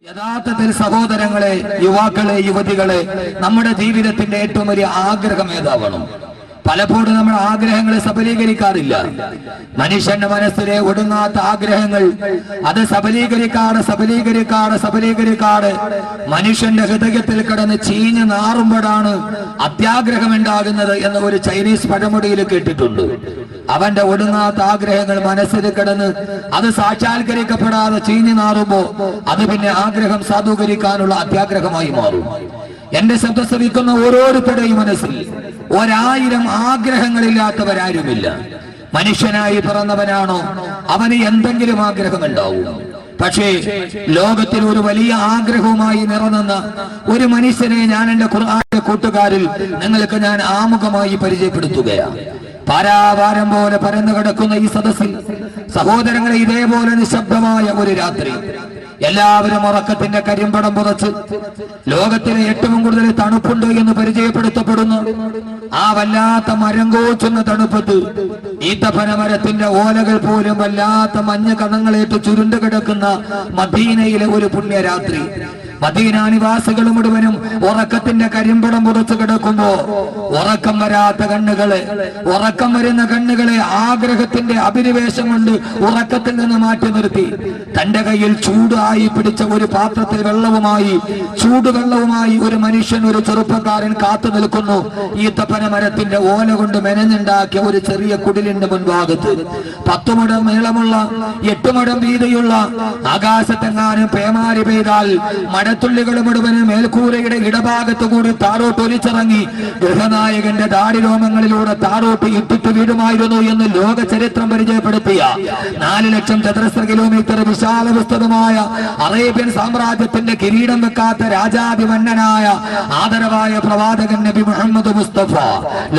യഥാർത്ഥത്തിൽ സഹോദരങ്ങളെ, യുവാക്കളെ, യുവതികളെ, നമ്മുടെ ജീവിതത്തിന്റെ ഏറ്റവും വലിയ ആഗ്രഹം ഏതാവണം? പലപ്പോഴും നമ്മൾ ആഗ്രഹങ്ങളെ സബലീകരിക്കാറില്ല. മനുഷ്യന്റെ മനസ്സിലെ ഒടുങ്ങാത്ത ആഗ്രഹങ്ങൾ അത് സബലീകരിക്കാതെ മനുഷ്യന്റെ ഹൃദയത്തിൽ കിടന്ന് ചീഞ്ഞ് നാറുമ്പോഴാണ് അത്യാഗ്രഹം ഉണ്ടാകുന്നത് എന്ന് ഒരു ചൈനീസ് പഴമൊഴിയിൽ കേട്ടിട്ടുണ്ട്. അവന്റെ ഒടുങ്ങാത്ത ആഗ്രഹങ്ങൾ മനസ്സിൽ കിടന്ന് അത് സാക്ഷാത്കരിക്കപ്പെടാതെ ചീഞ്ഞു നാറുമ്പോ അത് പിന്നെ ആഗ്രഹം സാധൂകരിക്കാനുള്ള അത്യാഗ്രഹമായി മാറും. എന്റെ ശബ്ദം ശ്രവിക്കുന്ന ഓരോരുത്തരുടെയും മനസ്സിൽ 1000 ആഗ്രഹങ്ങളില്ലാത്തവരാരുമില്ല. മനുഷ്യനായി പിറന്നവനാണോ അവന് എന്തെങ്കിലും ആഗ്രഹമുണ്ടാവും. പക്ഷേ ലോകത്തിൽ ഒരു വലിയ ആഗ്രഹവുമായി നിറഞ്ഞ ഒരു മനുഷ്യനെ ഞാൻ എന്റെ ഖുർആന്റെ കൂട്ടുകാരിൽ നിങ്ങൾക്ക് ഞാൻ ആമുഖമായി പരിചയപ്പെടുത്തുകയാണ്. പാരാവാരം പോലെ പരന്നു കിടക്കുന്ന ഈ സദസ്സിൽ സഹോദരങ്ങളെ, ഇതേപോലെ നിശബ്ദമായ ഒരു രാത്രി എല്ലാവരും ഉറക്കത്തിന്റെ കരിമ്പടം പുറച്ച് ലോകത്തിലെ ഏറ്റവും കൂടുതൽ തണുപ്പുണ്ട് എന്ന് പരിചയപ്പെടുത്തപ്പെടുന്നു ആ വല്ലാത്ത മരം കോച്ചുന്ന തണുപ്പത്ത് ഈത്തപ്പന മരത്തിന്റെ ഓലകൾ പോലും വല്ലാത്ത മഞ്ഞ കണങ്ങളേറ്റ് ചുരുണ്ടു കിടക്കുന്ന മദീനയിലെ ഒരു പുണ്യരാത്രി, മദീന നിവാസികൾ മുഴുവനും ഉറക്കത്തിന്റെ കരിമ്പടം പുറച്ചു കിടക്കുമ്പോ ഉറക്കം വരുന്ന കണ്ണുകളെ ആഗ്രഹത്തിന്റെ അഭിനിവേശം കൊണ്ട് ഉറക്കത്തിൽ നിന്ന് മാറ്റി നിർത്തി തന്റെ കയ്യിൽ ചൂടായി പിടിച്ച ഒരു പാത്രത്തിൽ ചൂടുവെള്ളവുമായി ഒരു മനുഷ്യൻ, ഒരു ചെറുപ്പക്കാരൻ കാത്തു നിൽക്കുന്നു. ഈത്തപ്പന മരത്തിന്റെ ഓല കൊണ്ട് മെനഞ്ഞുണ്ടാക്കിയ ഒരു ചെറിയ കുടിലിന്റെ മുൻഭാഗത്ത് 10 മുഴം നീളമുള്ള 8 മുഴം വീതിയുള്ള ആകാശത്തെങ്ങാനും പേമാരി പെയ്താൽ മഴത്തുള്ളികൾ മുഴുവനും മേൽക്കൂരയുടെ ഇടഭാഗത്തു കൂടി താഴോട്ട് ഒലിച്ചിറങ്ങി ഗൃഹനായകന്റെ ദാടിരോമങ്ങളിലൂടെ താഴോട്ട് ഇട്ടിട്ട് വീടുമായിരുന്നു എന്ന് ലോക ചരിത്രം പരിചയപ്പെടുത്തിയ 4 ലക്ഷം ചതുരശ്ര കിലോമീറ്റർ വിശാല വിസ്തൃതമായ അറേബ്യൻ സാമ്രാജ്യത്തിന്റെ കിരീടം വെക്കാത്ത രാജാതിമന്നനായ ആദരവായ പ്രവാചകൻ നബി മുഹമ്മദ് മുസ്തഫ,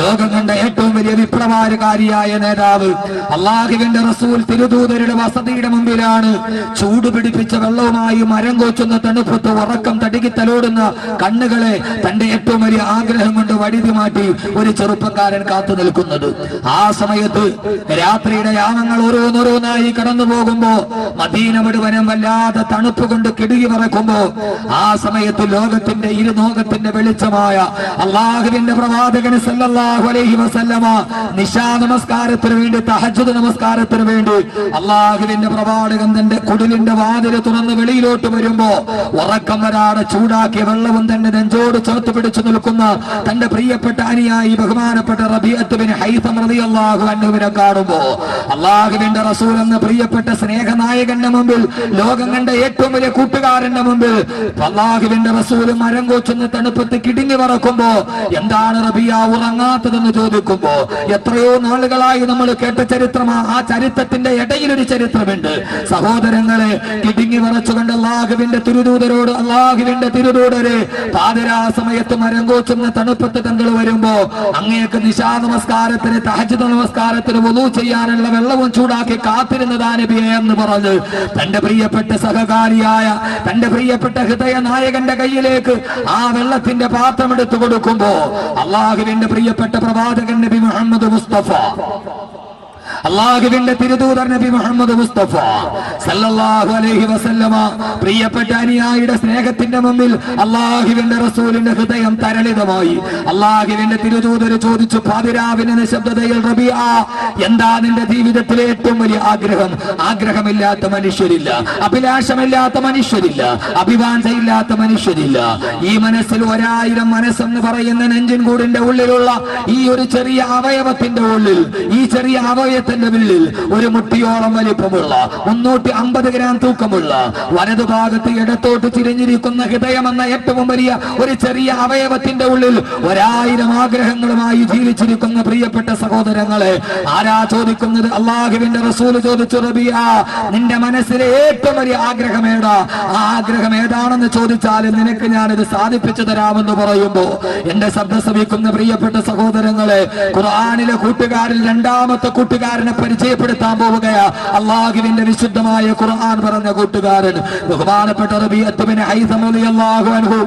ലോകം കണ്ട ഏറ്റവും വലിയ വിപ്ലവകാരിയായ നേതാവ്, അള്ളാഹുവിന്റെ റസൂൽ തിരുദൂതരുടെ വസതിയുടെ മുമ്പിലാണ് ചൂട് പിടിപ്പിച്ച വെള്ളവുമായി മരം കോച്ചുന്ന തണുപ്പത്ത് ഉറക്കം തടുക്കി തലോടുന്ന കണ്ണുകളെ തന്റെ ഏറ്റവും വലിയ ആഗ്രഹം കൊണ്ട് വഴുതി മാറ്റി ഒരു ചെറുപ്പക്കാരൻ കാത്തു നിൽക്കുന്നത്. ആ സമയത്ത് രാത്രിയുടെ യാമങ്ങൾ ഓരോന്നോരോന്നായി കടന്നു പോകുമ്പോ മദീന മുഴുവനും വല്ലാതെ തണുപ്പ് കൊണ്ട് കിടുകി പറക്കുമ്പോ ആ സമയത്ത് ലോകത്തിന്റെ ഇരുലോകത്തിന്റെ വെളിച്ചമായ അള്ളാഹുവിന്റെ പ്രവാചകൻ സല്ലല്ലാഹു അലൈഹി വസല്ലമ നിശാ നമസ്കാരത്തിന് വേണ്ടി, തഹജ്ജുദ് നമസ്കാരത്തിന് വേണ്ടി അള്ളാഹുവിന്റെ പ്രവാചകൻ തന്റെ കുടിലിന്റെ വാതിൽ തുറന്ന് വെളിയിലോട്ട് വരുമ്പോ ഉറക്കം വരാതെ ചൂടാക്കിയ വെള്ളവും തന്നെ നെഞ്ചോട് ചേർത്ത് പിടിച്ചു നിൽക്കുന്ന തന്റെ പ്രിയപ്പെട്ട അനുയായി ബഹുമാനപ്പെട്ട റബീഅത്ത് ബിൻ ഹൈസം റളിയല്ലാഹു അൻഹുവിനെ കാണുമ്പോ അള്ളാഹുവിന്റെ റസൂൽ എന്ന പ്രിയപ്പെട്ട സ്നേഹനായകന്റെ മുമ്പിൽ, ലോകം കണ്ട ഏറ്റവും വലിയ കൂട്ടുകാരന്റെ മുമ്പിൽ അള്ളാഹുവിന്റെ റസൂൽ മരം കോച്ചുന്ന തണുപ്പത്ത് കിടുങ്ങി പറക്കുമ്പോ എന്താണ് റബിയ ഉറങ്ങാത്തതെന്ന് ചോദിക്കുമ്പോ എത്രയോ നാളുകളായി നമ്മൾ കേട്ട ചരിത്രമാ. ആ ചരിത്രത്തിന്റെ ഇടയിലൊരു ചരിത്രമുണ്ട് സഹോദരങ്ങളെ. കിടുങ്ങി പറച്ചുകൊണ്ട് അള്ളാഹുവിന്റെ തിരുദൂതരെ പാതിരാ സമയത്ത് മരം കോച്ചുന്ന തണുപ്പത്ത് തങ്ങൾ വരുമ്പോ അങ്ങേക്ക് നിശാ നമസ്കാരത്തിന്, തഹജ്ജുദ് നമസ്കാരത്തിന് വുളൂ ചെയ്യാനുള്ള വെള്ളവും ചൂടാക്കി കാത്തിരുന്നതാ നബിയെ എന്ന് പറഞ്ഞ് തന്റെ പ്രിയപ്പെട്ട സഹകാരിയായ, തന്റെ പ്രിയപ്പെട്ട ഹൃദയ നായകന്റെ കയ്യിലേക്ക് ആ വെള്ളത്തിന്റെ പാത്രം എടുത്തു കൊടുക്കുമ്പോ അള്ളാഹുവിന്റെ പ്രിയപ്പെട്ട പ്രവാചകൻ നബി മുഹമ്മദ് മുസ്തഫ, അള്ളാഹുവിന്റെ തിരുദൂതർ നബി മുഹമ്മദ് മുസ്തഫ സല്ലല്ലാഹു അലൈഹി വസല്ലമ പ്രിയപ്പെട്ട അനുയായിയുടെ സ്നേഹത്തിന്റെ മുമ്പിൽ അള്ളാഹുവിന്റെ റസൂലിന്റെ ഹൃദയം തരളിതമായി. അള്ളാഹുവിന്റെ തിരുദൂതർ ചോദിച്ചു, പാതിരാവിന്റെ നിശബ്ദതയിൽ റബിയ, എന്താ നിന്റെ ജീവിതത്തിലെ ഏറ്റവും വലിയ ആഗ്രഹം? ആഗ്രഹമില്ലാത്ത മനുഷ്യരില്ല, അഭിലാഷമില്ലാത്ത മനുഷ്യരില്ല, അഭിവാഞ്ചയില്ലാത്ത മനുഷ്യരില്ല. ഈ മനസ്സിൽ 1000 മനസ്സെന്ന് പറയുന്ന നെഞ്ചിൻ കൂടിന്റെ ഉള്ളിലുള്ള ഈ ഒരു ചെറിയ അവയവത്തിന്റെ ഉള്ളിൽ, ഈ ചെറിയ അവയവത്തിന്റെ ഉള്ളിൽ ഒരു മുട്ടിയോളം വലിപ്പമുള്ള 350 ഗ്രാം തൂക്കമുള്ള വലതുഭാഗത്ത് ഇടത്തോട്ട് ചിരിഞ്ഞിരിക്കുന്ന ഹൃദയം എന്ന ഏറ്റവും വലിയ ഒരു ചെറിയ അവയവത്തിന്റെ ഉള്ളിൽ 1000 ആഗ്രഹങ്ങളുമായി ജീവിച്ചിരിക്കുന്ന പ്രിയപ്പെട്ട സഹോദരങ്ങളെ, ആരാ ചോദിക്കുന്നത്? അള്ളാഹുവിന്റെ റസൂൽ ചോദിച്ചു, റബിയ, നിന്റെ മനസ്സിലെ ഏറ്റവും വലിയ ആഗ്രഹം ഏതാ? ആ ആഗ്രഹം ഏതാണെന്ന് ചോദിച്ചാൽ നിനക്ക് ഞാനിത് സാധിപ്പിച്ചു തരാമെന്ന് പറയുമ്പോ എന്റെ ശബ്ദം ശ്രവിക്കുന്ന പ്രിയപ്പെട്ട സഹോദരങ്ങളെ, ഖുർആനിലെ കൂട്ടുകാരിൽ രണ്ടാമത്തെ കൂട്ടുകാരൻ കൂട്ടുകാരനെ പരിചയപ്പെടുത്താൻ പോവുകയാ. അള്ളാഹുവിന്റെ വിശുദ്ധമായ ഖുർആൻ പറഞ്ഞ കൂട്ടുകാരൻ ബഹുമാനപ്പെട്ട റബീഅത്ത് ബിൻ ഹൈസം റളിയല്ലാഹു അൻഹു.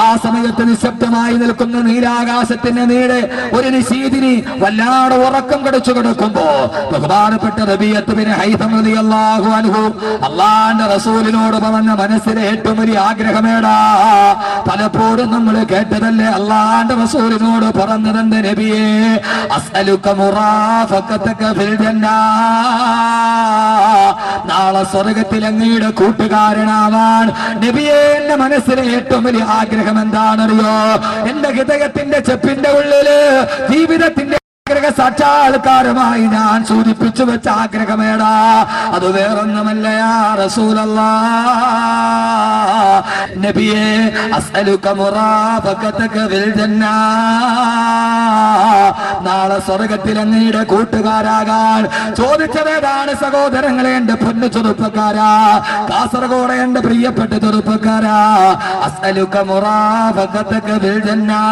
ആ സമയത്ത് നിശബ്ദമായി നിൽക്കുന്ന നീലാകാശത്തിന്റെ നീടെ ഒരു നിശീതിനി വല്ലാതെ ഉറക്കം കടിച്ചു കിടക്കുമ്പോ ബഹുമാനപ്പെട്ട റബീഅത്ത് ബിൻ ഹൈസം റളിയല്ലാഹു അൻഹു അള്ളാന്റെ റസൂലിനോട് പറഞ്ഞ മനസ്സിലെ ഏറ്റവും വലിയ ആഗ്രഹമേടാ. പലപ്പോഴും നമ്മൾ കേട്ടതല്ലേ അള്ളാന്റെ റസൂലിനോട് പറഞ്ഞതെന്റെ നബിയേ, അസ്അലുക മുറാഫഖതക ഫിൽ ജന്നാ, നാളെ സ്വർഗത്തിൽ അങ്ങയുടെ കൂട്ടുകാരനാവാൻ നബിയേ എന്റെ മനസ്സിലെ ഏറ്റവും വലിയ ആഗ്രഹം എന്താണെന്നറിയോ? എന്റെ ഹൃദയത്തിന്റെ ചെപ്പിന്റെ ഉള്ളില് ജീവിതത്തിന്റെ ആഗ്രഹ സാക്ഷാത്കാരമായി ഞാൻ സൂചിപ്പിച്ചു വെച്ച ആഗ്രഹമേടാ. അത് വേറൊന്നുമല്ല യാ റസൂലല്ലാഹ് നബിയേ, അസ്അലുക മുറാഫഖതക ഫിൽ ജന്നാ, നാളെ സ്വർഗത്തിൽ അങ്ങയുടെ കൂട്ടുകാരാകാൻ ചോദിച്ചതേതാണ് സഹോദരങ്ങളെ, എന്റെ പൊന്നു ചെറുപ്പക്കാരാ, കാസർഗോഡ് എന്റെ പ്രിയപ്പെട്ട ചെറുപ്പക്കാരാ. അസ്അലുക മുറാഫഖതക ഫിൽ ജന്നാ,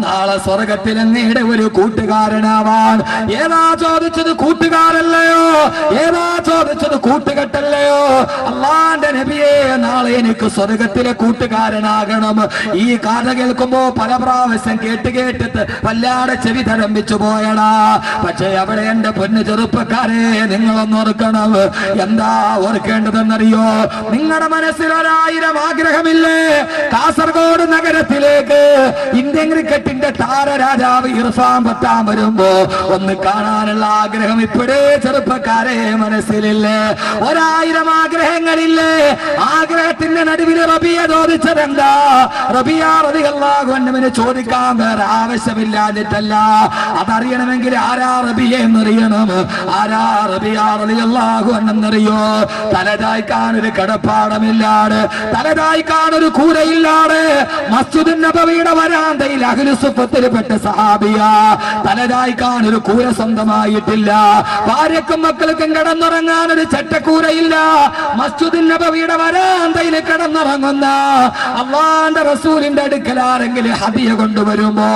നാളെ സ്വർഗത്തിൽ അങ്ങയുടെ ഒരു കൂട്ടുകാരനാവാൻ. ഏതാ ചോദിച്ചത്? കൂട്ടുകാരല്ലയോ? ഏതാ ചോദിച്ചത്? കൂട്ടുകെട്ടല്ലയോ? അള്ളാന്റെ നബിയെ, നാളെ എനിക്ക് സ്വർഗത്തിലെ കൂട്ടുകാരനാകണം. ഈ കഥ കേൾക്കുമ്പോ പല പ്രാവശ്യം കേട്ട് കേട്ടിട്ട് വല്ലാതെ ചെവി തഴമ്പിച്ചു പോയടാ. പക്ഷെ അവിടെ എന്റെ പൊന്നു ചെറുപ്പക്കാരെ, നിങ്ങളൊന്ന് ഓർക്കണം. എന്താ ഓർക്കേണ്ടതെന്നറിയോ? നിങ്ങളുടെ മനസ്സിൽ 1000 ആഗ്രഹമില്ലേ? കാസർഗോഡ് നഗരത്തിലേക്ക് ഇന്ത്യൻ ക്രിക്കറ്റിന്റെ താരരാജാവ് ഇർഫാൻ പത്താൻ വരുമ്പോ ഒന്ന് കാണാനുള്ള ആഗ്രഹം ഇപ്പോഴേ ചെറുപ്പക്കാരെ മനസ്സിലില്ലേ? 1000 ആഗ്രഹങ്ങളില്ലേ? ആഗ്രഹത്തിന്റെ നടുവിൽ റബിയ ചോദിച്ചതെന്താ? റബിയ റളിയല്ലാഹു അൻഹുവിനെ ചോദിക്കാൻ വേറെ ആവശ്യമില്ലാഞ്ഞിട്ടല്ല. അതറിയണമെങ്കിൽ ആരാ റബിയ എന്നറിയണം. ആരാ റബിയ റളിയല്ലാഹു അൻഹു എന്നറിയോ? തലചായ്ക്കാൻ ഒരു കടപ്പാടമില്ലാതെ, തലചായ്ക്കാൻ ഒരു കൂരയില്ലാതെ മസ്ജിദ് നബവിയുടെ വരാന്തയിൽ അഹ്ലു സുഫത്തിൽപ്പെട്ട സഹാബിയ. തലചായ്ക്കാൻ ഒരു കൂര സ്വന്തമായിട്ടില്ല. ഭാര്യക്കും മക്കൾക്കും കിടന്നുറങ്ങാൻ ഒരു ചട്ടക്കൂരയില്ല. മസ്ജിദ് നബവിയുടെ വരാന്തയിൽ കിടന്നുറങ്ങുന്ന അല്ലാഹുവിന്റെ റസൂലിന്റെ അടുക്കൽ ആരെങ്കിലും ഹദിയ കൊണ്ടുവരുമ്പോ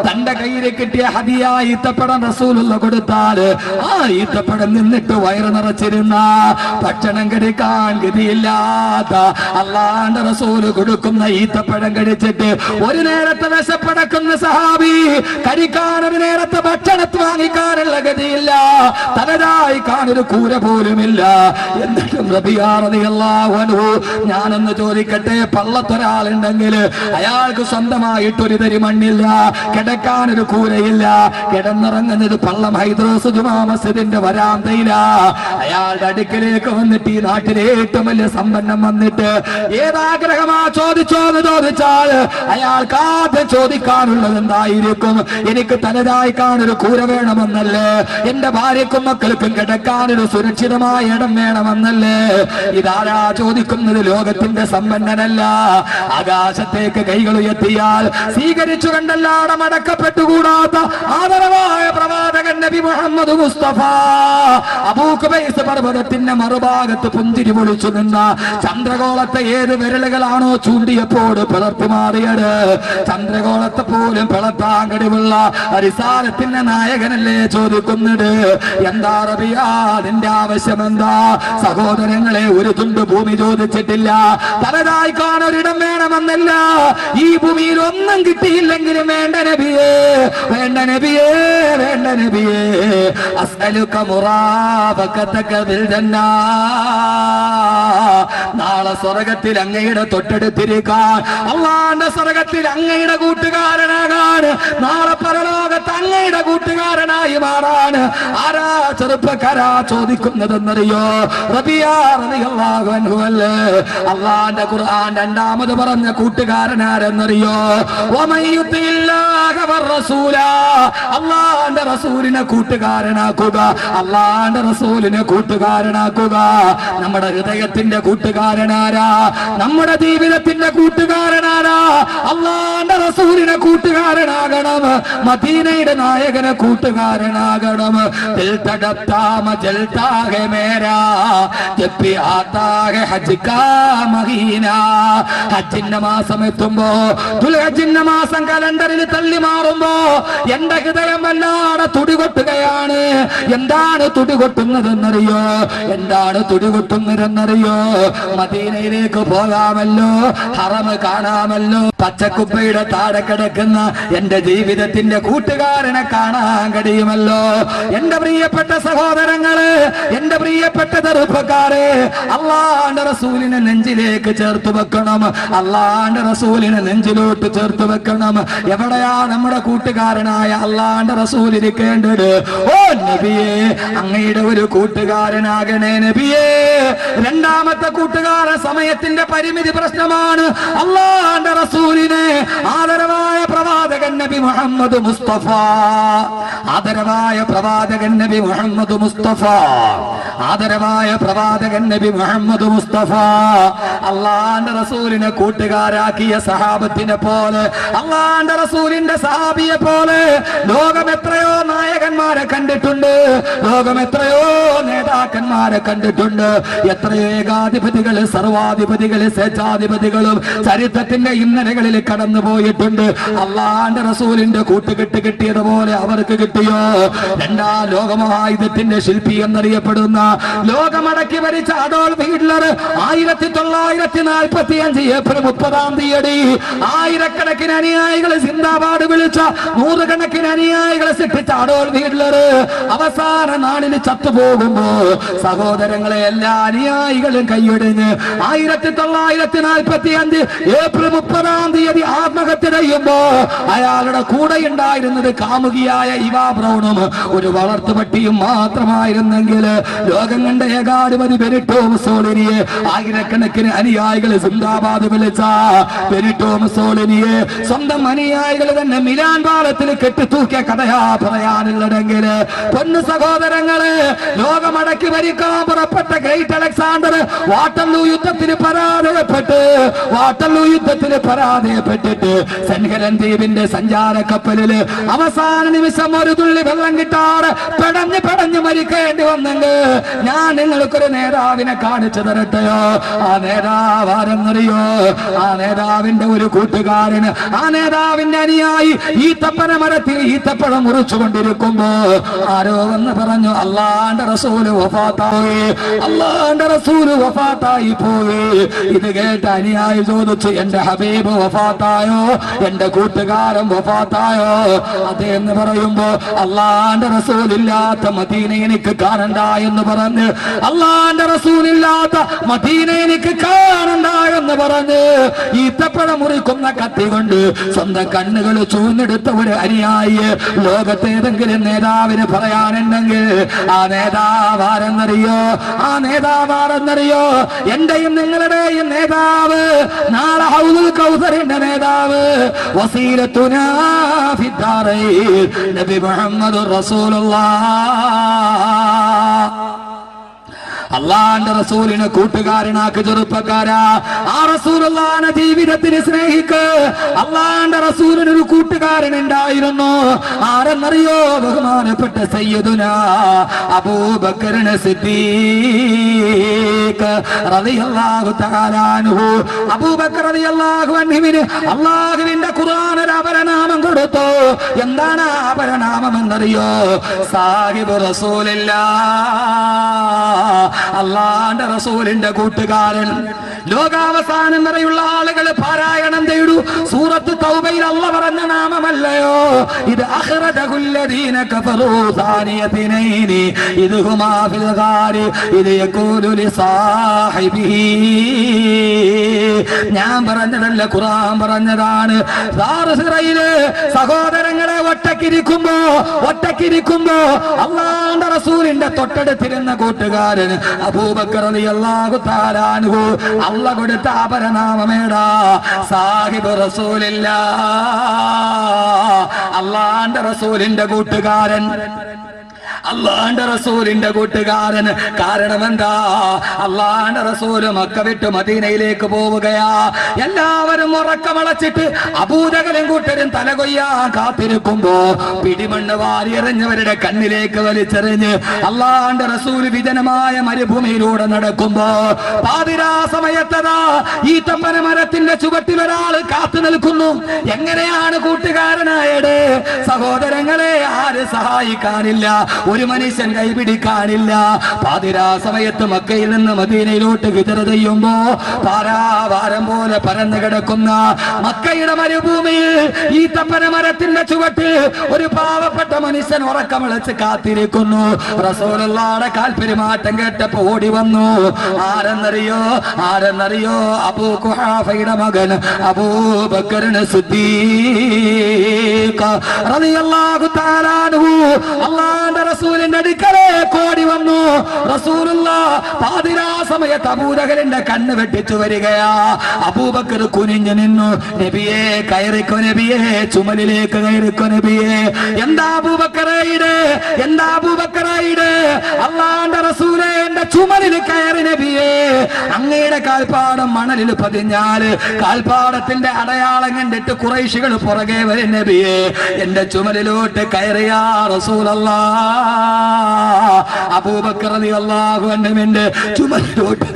തന്റെ കയ്യിൽ കിട്ടിയ ഹദിയ ഈത്തപ്പഴം റസൂലുള്ള കൊടുത്താൽ ആ ഈത്തപ്പഴം നിന്നിട്ട് വയറ് നിറച്ചിരുന്ന, ഭക്ഷണം കഴിക്കാൻ ഗതിയില്ലാത്ത അല്ലാഹുവിന്റെ റസൂല് കൊടുക്കുന്ന ഈത്തപ്പഴം കഴിച്ചിട്ട് ഒരു നേരത്തെ വിശപ്പടക്കുന്ന സഹാബി കഴിക്കാൻ ഒരു നേരത്തെ ഭക്ഷണത്ത് വാങ്ങിക്കാനുള്ള ഗതിയില്ല. തലചായ്ക്കാൻ ഒരു കൂര പോലുമില്ല. എന്നിട്ടും റബിയ റളിയല്ലാഹു അൻഹു, ഞാനൊന്ന് ചോദിക്കട്ടെ, പള്ളത്തൊരാളുണ്ടെങ്കിൽ അയാൾക്ക് സ്വന്തമായിട്ടൊരു തരി മണ്ണില്ല, കിടക്കാൻ ഒരു കൂരയില്ല, കിടന്നിറങ്ങുന്നത് പള്ളം ഹൈദ്രോസ് ജുമാ മസ്ജിദിന്റെ വരാന്തയില. അയാളുടെ അടുക്കലേക്ക് വന്നിട്ട് ഈ നാട്ടിലെ ഏറ്റവും വലിയ സമ്പന്നം വന്നിട്ട് ഏതാഗ്രഹമാ ചോദിച്ചോന്ന് ചോദിച്ചാൽ അയാൾക്ക് ആദ്യം ചോദിക്കാനുള്ളത് എന്തായിരിക്കും? എനിക്ക് തലചായ്ക്കാൻ ഒരു കൂര വേണമെന്നല്ലേ? എന്റെ ഭാര്യക്കും മക്കൾക്കും കിടക്കാൻ ഒരു സുരക്ഷിതമായ ഇടം വേണമെന്നല്ലേ? ഇതാരാ ചോദിക്കുന്നത്? ലോകത്തിന്റെ സമ്പന്നനല്ല. ആകാശത്തേക്ക് കൈകൾ ഉയർത്തിയാൽ സ്വീകരിച്ചു കണ്ടല്ലാതെ മടക്കപ്പെട്ടുകൂടാത്ത ആദരവായ പ്രവാചകൻ നബി മുഹമ്മദ് മുസ്തഫ. അബൂ ഖുബൈസ് പർവ്വതത്തിന്റെ മറുഭാഗത്ത് പുഞ്ചിരി പൊളിച്ചു നിന്ന ചന്ദ്രഗോളത്തെ ഏത് വിരലുകളാണോ ചൂണ്ടിയപ്പോൾ പിളർത്തി മാറിയത്, ചന്ദ്രഗോളത്തെ പോലും പിളർത്താൻ കഴിവുള്ള റിസാലത്തിന്റെ നായകനല്ലേ ചോദിക്കുന്നത്? എന്താ റബിയ നിന്റെ ആവശ്യം എന്താ? സഹോദരങ്ങളെ, ഒരു തുണ്ട് ഭൂമി ചോദിച്ചിട്ടില്ല. തലചായ്ക്കാൻ ഒരിടം വേണമെന്നല്ല. ഈ ഭൂമിയിൽ ഒന്നും കിട്ടിയില്ലെങ്കിലും വേണ്ട നബിയേ, വേണ്ട നബിയേ, വേണ്ട നബിയേ, അസ്അലുക മുറാഫഖതക ഫിൽ ജന്നാ, നാളെ സ്വർഗത്തിൽ അങ്ങയുടെ തൊട്ടടുത്തിരിക്കാൻ, അല്ലാഹുവിന്റെ സ്വർഗത്തിൽ അങ്ങയുടെ കൂട്ടുകാരനാകാൻ, നാളെ പരലോകത്ത് അങ്ങയുടെ കൂട്ടുകാരനായി മാറാൻ ആരാ ചെറുപ്പക്കാരാ ചോദിക്കുന്നതെന്നറിയോ? റബിയ റളിയല്ലാഹു അൻഹു അല്ലേ? അല്ലാഹുവിന്റെ ഖുർആൻ രണ്ടാമത് പറഞ്ഞ കൂട്ടുകാരനാരെന്നറിയോ? വമയ്യുത്തില്ലാഹ വറസൂല, അല്ലാഹുവിന്റെ റസൂലിനെ കൂട്ടുകാരനാക്കുക, അല്ലാഹുവിന്റെ റസൂലിനെ കൂട്ടുകാരനാക്കുക. നമ്മുടെ ഹൃദയത്തിന്റെ കൂട്ടുകാരനാ കൂട്ടുകാരനാരാ? നമ്മുടെ ജീവിതത്തിന്റെ കൂട്ടുകാരനാരാ? അള്ളാന്റെ റസൂലിനെ കൂട്ടുകാരനാകണം, മദീനയുടെ നായകനെ കൂട്ടുകാരനാകണം. ദിൽ തടപ്താ മജൽതാ ഹെ മേരാ ജബ് ഭി ആതാ ഹെ ഹജ്ജ് കാ മഹീന. ഹജ്ജിന്റെ മാസം എത്തുമ്പോ, ദുൽഹജ്ജിന്റെ മാസം കലണ്ടറിൽ തള്ളി മാറുമ്പോ എന്റെ ഹൃദയം വല്ലാതെ തുടികൊട്ടുകയാണ്. എന്താണ് തുടികൊട്ടുന്നതെന്നറിയോ? എന്താണ് തുടികൊട്ടുന്നതെന്നറിയോ? മദീനയിലേക്ക് പോകാമല്ലോ, ഹറം കാണാമല്ലോ, പച്ചക്കുപ്പയുടെ താഴെ കിടക്കുന്ന എന്റെ ജീവിതത്തിന്റെ കൂട്ടുകാരനെ കാണാൻ കഴിയുമല്ലോ. എന്റെ പ്രിയപ്പെട്ട സഹോദരങ്ങള്, എന്റെ പ്രിയപ്പെട്ട ചെറുപ്പക്കാരെ, അള്ളാന്റെ റസൂലിനെ നെഞ്ചിലേക്ക് ചേർത്ത് വെക്കണം, അള്ളാന്റെ റസൂലിനെ നെഞ്ചിലോട്ട് ചേർത്ത് വെക്കണം. എവിടെയാ നമ്മുടെ കൂട്ടുകാരനായ അള്ളാന്റെ റസൂൽ ഇരിക്കേണ്ടത്? ഓ നബിയേ, അങ്ങയുടെ ഒരു കൂട്ടുകാരനാകണേ നബിയേ. രണ്ടാമത്തെ കൂട്ടുകാരൻ സമയത്തിന്റെ പരിമിതി പ്രശ്നമാണ്. അള്ളാന്റെ റസൂലിനെ ആദരവായ പ്രവാചകൻ നബി മുഹമ്മദ് മുസ്തഫ, ആദരവായ പ്രവാചകൻ നബി മുഹമ്മദ് മുസ്തഫ, ആദരവായ പ്രവാചകൻ നബി മുഹമ്മദ് മുസ്തഫ അള്ളാന്റെ റസൂലിനെ കൂട്ടുകാരാക്കിയ സഹാബത്തിനെ പോലെ, അള്ളാന്റെ റസൂലിന്റെ സഹാബിയെ പോലെ ലോകം എത്രയോ നായകന്മാരെ കണ്ടിട്ടുണ്ട്, ലോകം എത്രയോ നേതാക്കന്മാരെ കണ്ടിട്ടുണ്ട്, എത്രയോ ഏകാധിപതികള്, സർവാധിപതികള്, സ്വേച്ഛാധിപതികളും ചരിത്രത്തിന്റെ ഇന്നലകളിൽ കടന്നു പോയിട്ടുണ്ട്. അള്ളാന്റെ റസൂലിന്റെ കൂട്ടുകെട്ട് കിട്ടിയതുപോലെ അവർക്ക് കിട്ടിയോ? രണ്ടാം ലോകമഹായുദ്ധത്തിന്റെ ശില്പി എന്നറിയപ്പെടുന്ന, ലോകമടക്കി ഭരിച്ച അഡോൾഫ് ഹിറ്റ്ലർ 1945 ഏപ്രിൽ 30 ആയിരക്കണക്കിന് അനുയായികളെ സിന്ദാബാദ് വിളിച്ച, നൂറുകണക്കിന് അനുയായികളെ സൃഷ്ടിച്ച അഡോൾഫ് ഹിറ്റ്ലർ അവസാന നാളിൽ ചത്തുപോകുമ്പോ സഹോദരങ്ങളെ എല്ലാ അനുയായികളും കൈയൊടിഞ്ഞ് 1945 ഏപ്രിൽ 30 ആത്മഹത്യ ചെയ്യുമ്പോ അയാളുടെ കൂടെ ഉണ്ടായിരുന്നത് കാമുകിയായ ഇവാ ബ്രൗണും ഒരു വളർത്തുപട്ടിയും മാത്രമായിരുന്നെങ്കിൽ ലോകം കണ്ട ഏകാധിപതി ബെനിറ്റോ മുസോളിനിയെ ആയിരക്കണക്കിന് അനുയായികളെ സിന്ദാബാദ് വിളിച്ച ബെനിറ്റോ മുസോളിനിയെ സ്വന്തം അനുയായികൾ തന്നെ മിലാൻ പാലത്തിൽ കെട്ടിത്തൂക്കിയ കഥയാ പറയാനുള്ളതെങ്കിൽ, പൊന്നു സഹോദരങ്ങളെ, ലോകമടക്കി ഭരിക്കാൻ പുറപ്പെട്ട ഗ്രേറ്റ് അലക്സാണ്ടർ വാട്ടർലൂ യുദ്ധത്തിന് പരാജയപ്പെട്ടിട്ട് സെൻഹലൻ ദ്വീപിന്റെ സഞ്ചാര കപ്പലില് അവസാന നിമിഷം ഒരു തുള്ളി വെള്ളം കിട്ടാറ് പെടഞ്ഞു മരിക്കേണ്ടി വന്നെങ്കിൽ ഞാൻ നിങ്ങൾക്കൊരു നേതാവിനെ കാണിച്ചു തരട്ടെയോ? ആ നേതാവ് ആരെന്നറിയോ? ആ നേതാവിന്റെ ഒരു കൂട്ടുകാരന്, ആ നേതാവിന്റെ അനുയായി ഈത്തപ്പന മരത്തിൽ ഈത്തപ്പഴം മുറിച്ചുകൊണ്ടിരിക്കുമ്പോ ആരോ എന്ന് പറഞ്ഞു, അള്ളാന്റെ റസൂല് വഫാത്തായി, അള്ളാന്റെ റസൂല് വഫാത്തായി പോയി. ഇത് കേട്ട അനുയായി ചോദിച്ചു, എന്റെ ഹബീബ് വഫാത്തായോ? എന്റെ കൂട്ടുകാരൻ വഫാത്തായോ? അതെന്ന് പറയുമ്പോ അള്ളാന്റെ റസൂലില്ലാത്ത മദീന എനിക്ക് കാണണ്ട എന്ന് പറഞ്ഞ്, അള്ളാന്റെ റസൂലില്ലാത്ത മദീന എനിക്ക് കാണണ്ട എന്ന് പറഞ്ഞ് ഈത്തപ്പഴം മുറിക്കുന്ന കത്തി കൊണ്ട് സ്വന്തം കണ്ണുകൾ ചൂന്നെടുത്ത ഒരു അനുയായി ലോകത്തേതെങ്കിലും നേതാവിന് പറയാനുണ്ടെങ്കിൽ ആ നേതാവാരെന്നറിയോ? ആ നേതാവാരെന്നറിയോ? എന്റെയും നിങ്ങളുടെയും നേതാവ്, നാളെ ഹൗദുൽ കൗസറിന്റെ നേതാവ്, വസീലത്തുനാ ഫിദ്ദാറൈൻ നബി മുഹമ്മദുർ റസൂലുള്ളാഹ്. അള്ളാന്റെ റസൂലിനെ കൂട്ടുകാരനാക്ക് ചെറുപ്പക്കാരാ. ആ റസൂലുള്ളാഹിനെ ജീവിതത്തിന് സ്നേഹിക്ക്. അള്ളാന്റെ റസൂലിന് ഒരു കൂട്ടുകാരൻ ഉണ്ടായിരുന്നു. ആരെന്നറിയോ? ബഹുമാനപ്പെട്ട സയ്യിദുനാ അബൂബക്കർ സിദ്ദീഖ് റളിയല്ലാഹു തആല അൻഹു. അബൂബക്കർ റളിയല്ലാഹു അൻഹുവിന് അല്ലാഹുവിന്റെ ഖുർആൻ ഒരു അപരനാമം കൊടുത്തു. എന്താണ് ആ അപരനാമം എന്നറിയോ? സാഹിബ് റസൂലില്ലാഹ്, അള്ളാന്റെ റസൂലിന്റെ കൂട്ടുകാരൻ. ലോകാവസാനം വരെയുള്ള ആളുകൾ പാരായണം ചെയ്തു സൂറത്ത് തൗബയിൽ അല്ലാഹ് പറഞ്ഞ നാമമല്ലയോ ഇത്? അഖ്റജഹുല്ലദീന കഫറൂ സാനിയതിനൈനി ഇദ് ഹുമാ ഫിൽ ഗാരി ഇദ് യഖൂലു ലിസാഹിബിഹി. ഞാൻ പറഞ്ഞതല്ല, ഖുർആൻ പറഞ്ഞതാണ്. ദാറുസിറയിലെ സഹോദരങ്ങളെ ഒറ്റക്കിരിക്കുമ്പോ അള്ളാന്റെ റസൂലിന്റെ തൊട്ടടുത്തിരുന്ന കൂട്ടുകാരൻ അബൂബക്കർ റളിയല്ലാഹു തആല അൻഹു അല്ലാഹ് കൊടുത്ത അപരനാമമേടാ സാഹിബ് റസൂലില്ലാഹ്, അള്ളാന്റെ റസൂലിന്റെ കൂട്ടുകാരൻ. അള്ളാന്റെ റസൂലിന്റെ കൂട്ടുകാരൻ. കാരണം എന്താ? അള്ളാന്റെ റസൂല് മക്ക വിട്ട് മദീനയിലേക്ക് പോവുകയാ. എല്ലാവരും ഉറക്കമളച്ചിട്ട് അബൂജഹലും കൂട്ടരും തലകൊയ്യാൻ കാത്തിരിക്കുമ്പോ പിടിമണ്ണ് വാരിയെറിഞ്ഞവരുടെ കണ്ണിലേക്ക് വലിച്ചെറിഞ്ഞ് അള്ളാന്റെ റസൂല് വിജനമായ മരുഭൂമിയിലൂടെ നടക്കുമ്പോ പാതിരാ സമയത്തതാ ഈ തപ്പന മരത്തിന്റെ ചുവട്ടിൽ ഒരാൾ കാത്തു നിൽക്കുന്നു. എങ്ങനെയാണ് കൂട്ടുകാരനായത്? സഹോദരങ്ങളെ, ആര് സഹായിക്കാനില്ല, ഒരു മനുഷ്യൻ കൈപിടിക്കാനില്ല. പാതിരാ സമയത്ത് മക്കയിൽ നിന്ന് മദീനയിലോട്ട് ഹിജ്റ ചെയ്യുമ്പോ പാരാവാരം പോലെ പരന്നു കിടക്കുന്ന മക്കയുടെ മരുഭൂമിയിൽ ഈ തപ്പന മരത്തിന്റെ ചുവട്ടിൽ ഒരു പാവപ്പെട്ട മനുഷ്യൻ ഉറക്കമിളച്ച് കാത്തിരിക്കുന്നു. റസൂലുള്ളാഹിയുടെ കാൽപെരുമാറ്റം കേട്ടപ്പോ ഓടി വന്നു. ആരെന്നറിയോ? അബൂ ഖുഹാഫയുടെ മകൻ അബൂബക്കർ സിദ്ദീഖ് റളിയല്ലാഹു തആല അൻഹു അല്ലാഹുവിന്റെ റസൂലിന്റെ അടുക്കലേക്ക് ഓടി വന്നു. റസൂലുള്ളാഹ് പാതിരാ സമയത്ത് അബൂജഹലിന്റെ കണ്ണ് വെട്ടിച്ചു വരികയാ. അബൂബക്കർ കുനിഞ്ഞു നിന്നു. നബിയെ, കയറിക്കോ നബിയെ, ചുമലിലേക്ക് കയറിക്കോ നബിയെ. എന്താ അബൂബക്കറേയുടെ? അല്ലാഹുവിന്റെ റസൂലേ, എന്റെ ചുമലിൽ കയറി നബിയെ. അങ്ങയുടെ കാൽപ്പാടം മണലിൽ പതിഞ്ഞാല് കാൽപ്പാടത്തിന്റെ അടയാളം കണ്ടിട്ട് ഖുറൈശികൾ പുറകെ വരും നബിയെ. എന്റെ ചുമലിലോട്ട് കയറിയാ റസൂലല്ലാഹ്. അബൂബക്കർ റളിയല്ലാഹു അൻഹുവിന്റെ ചുമലിലോട്ട്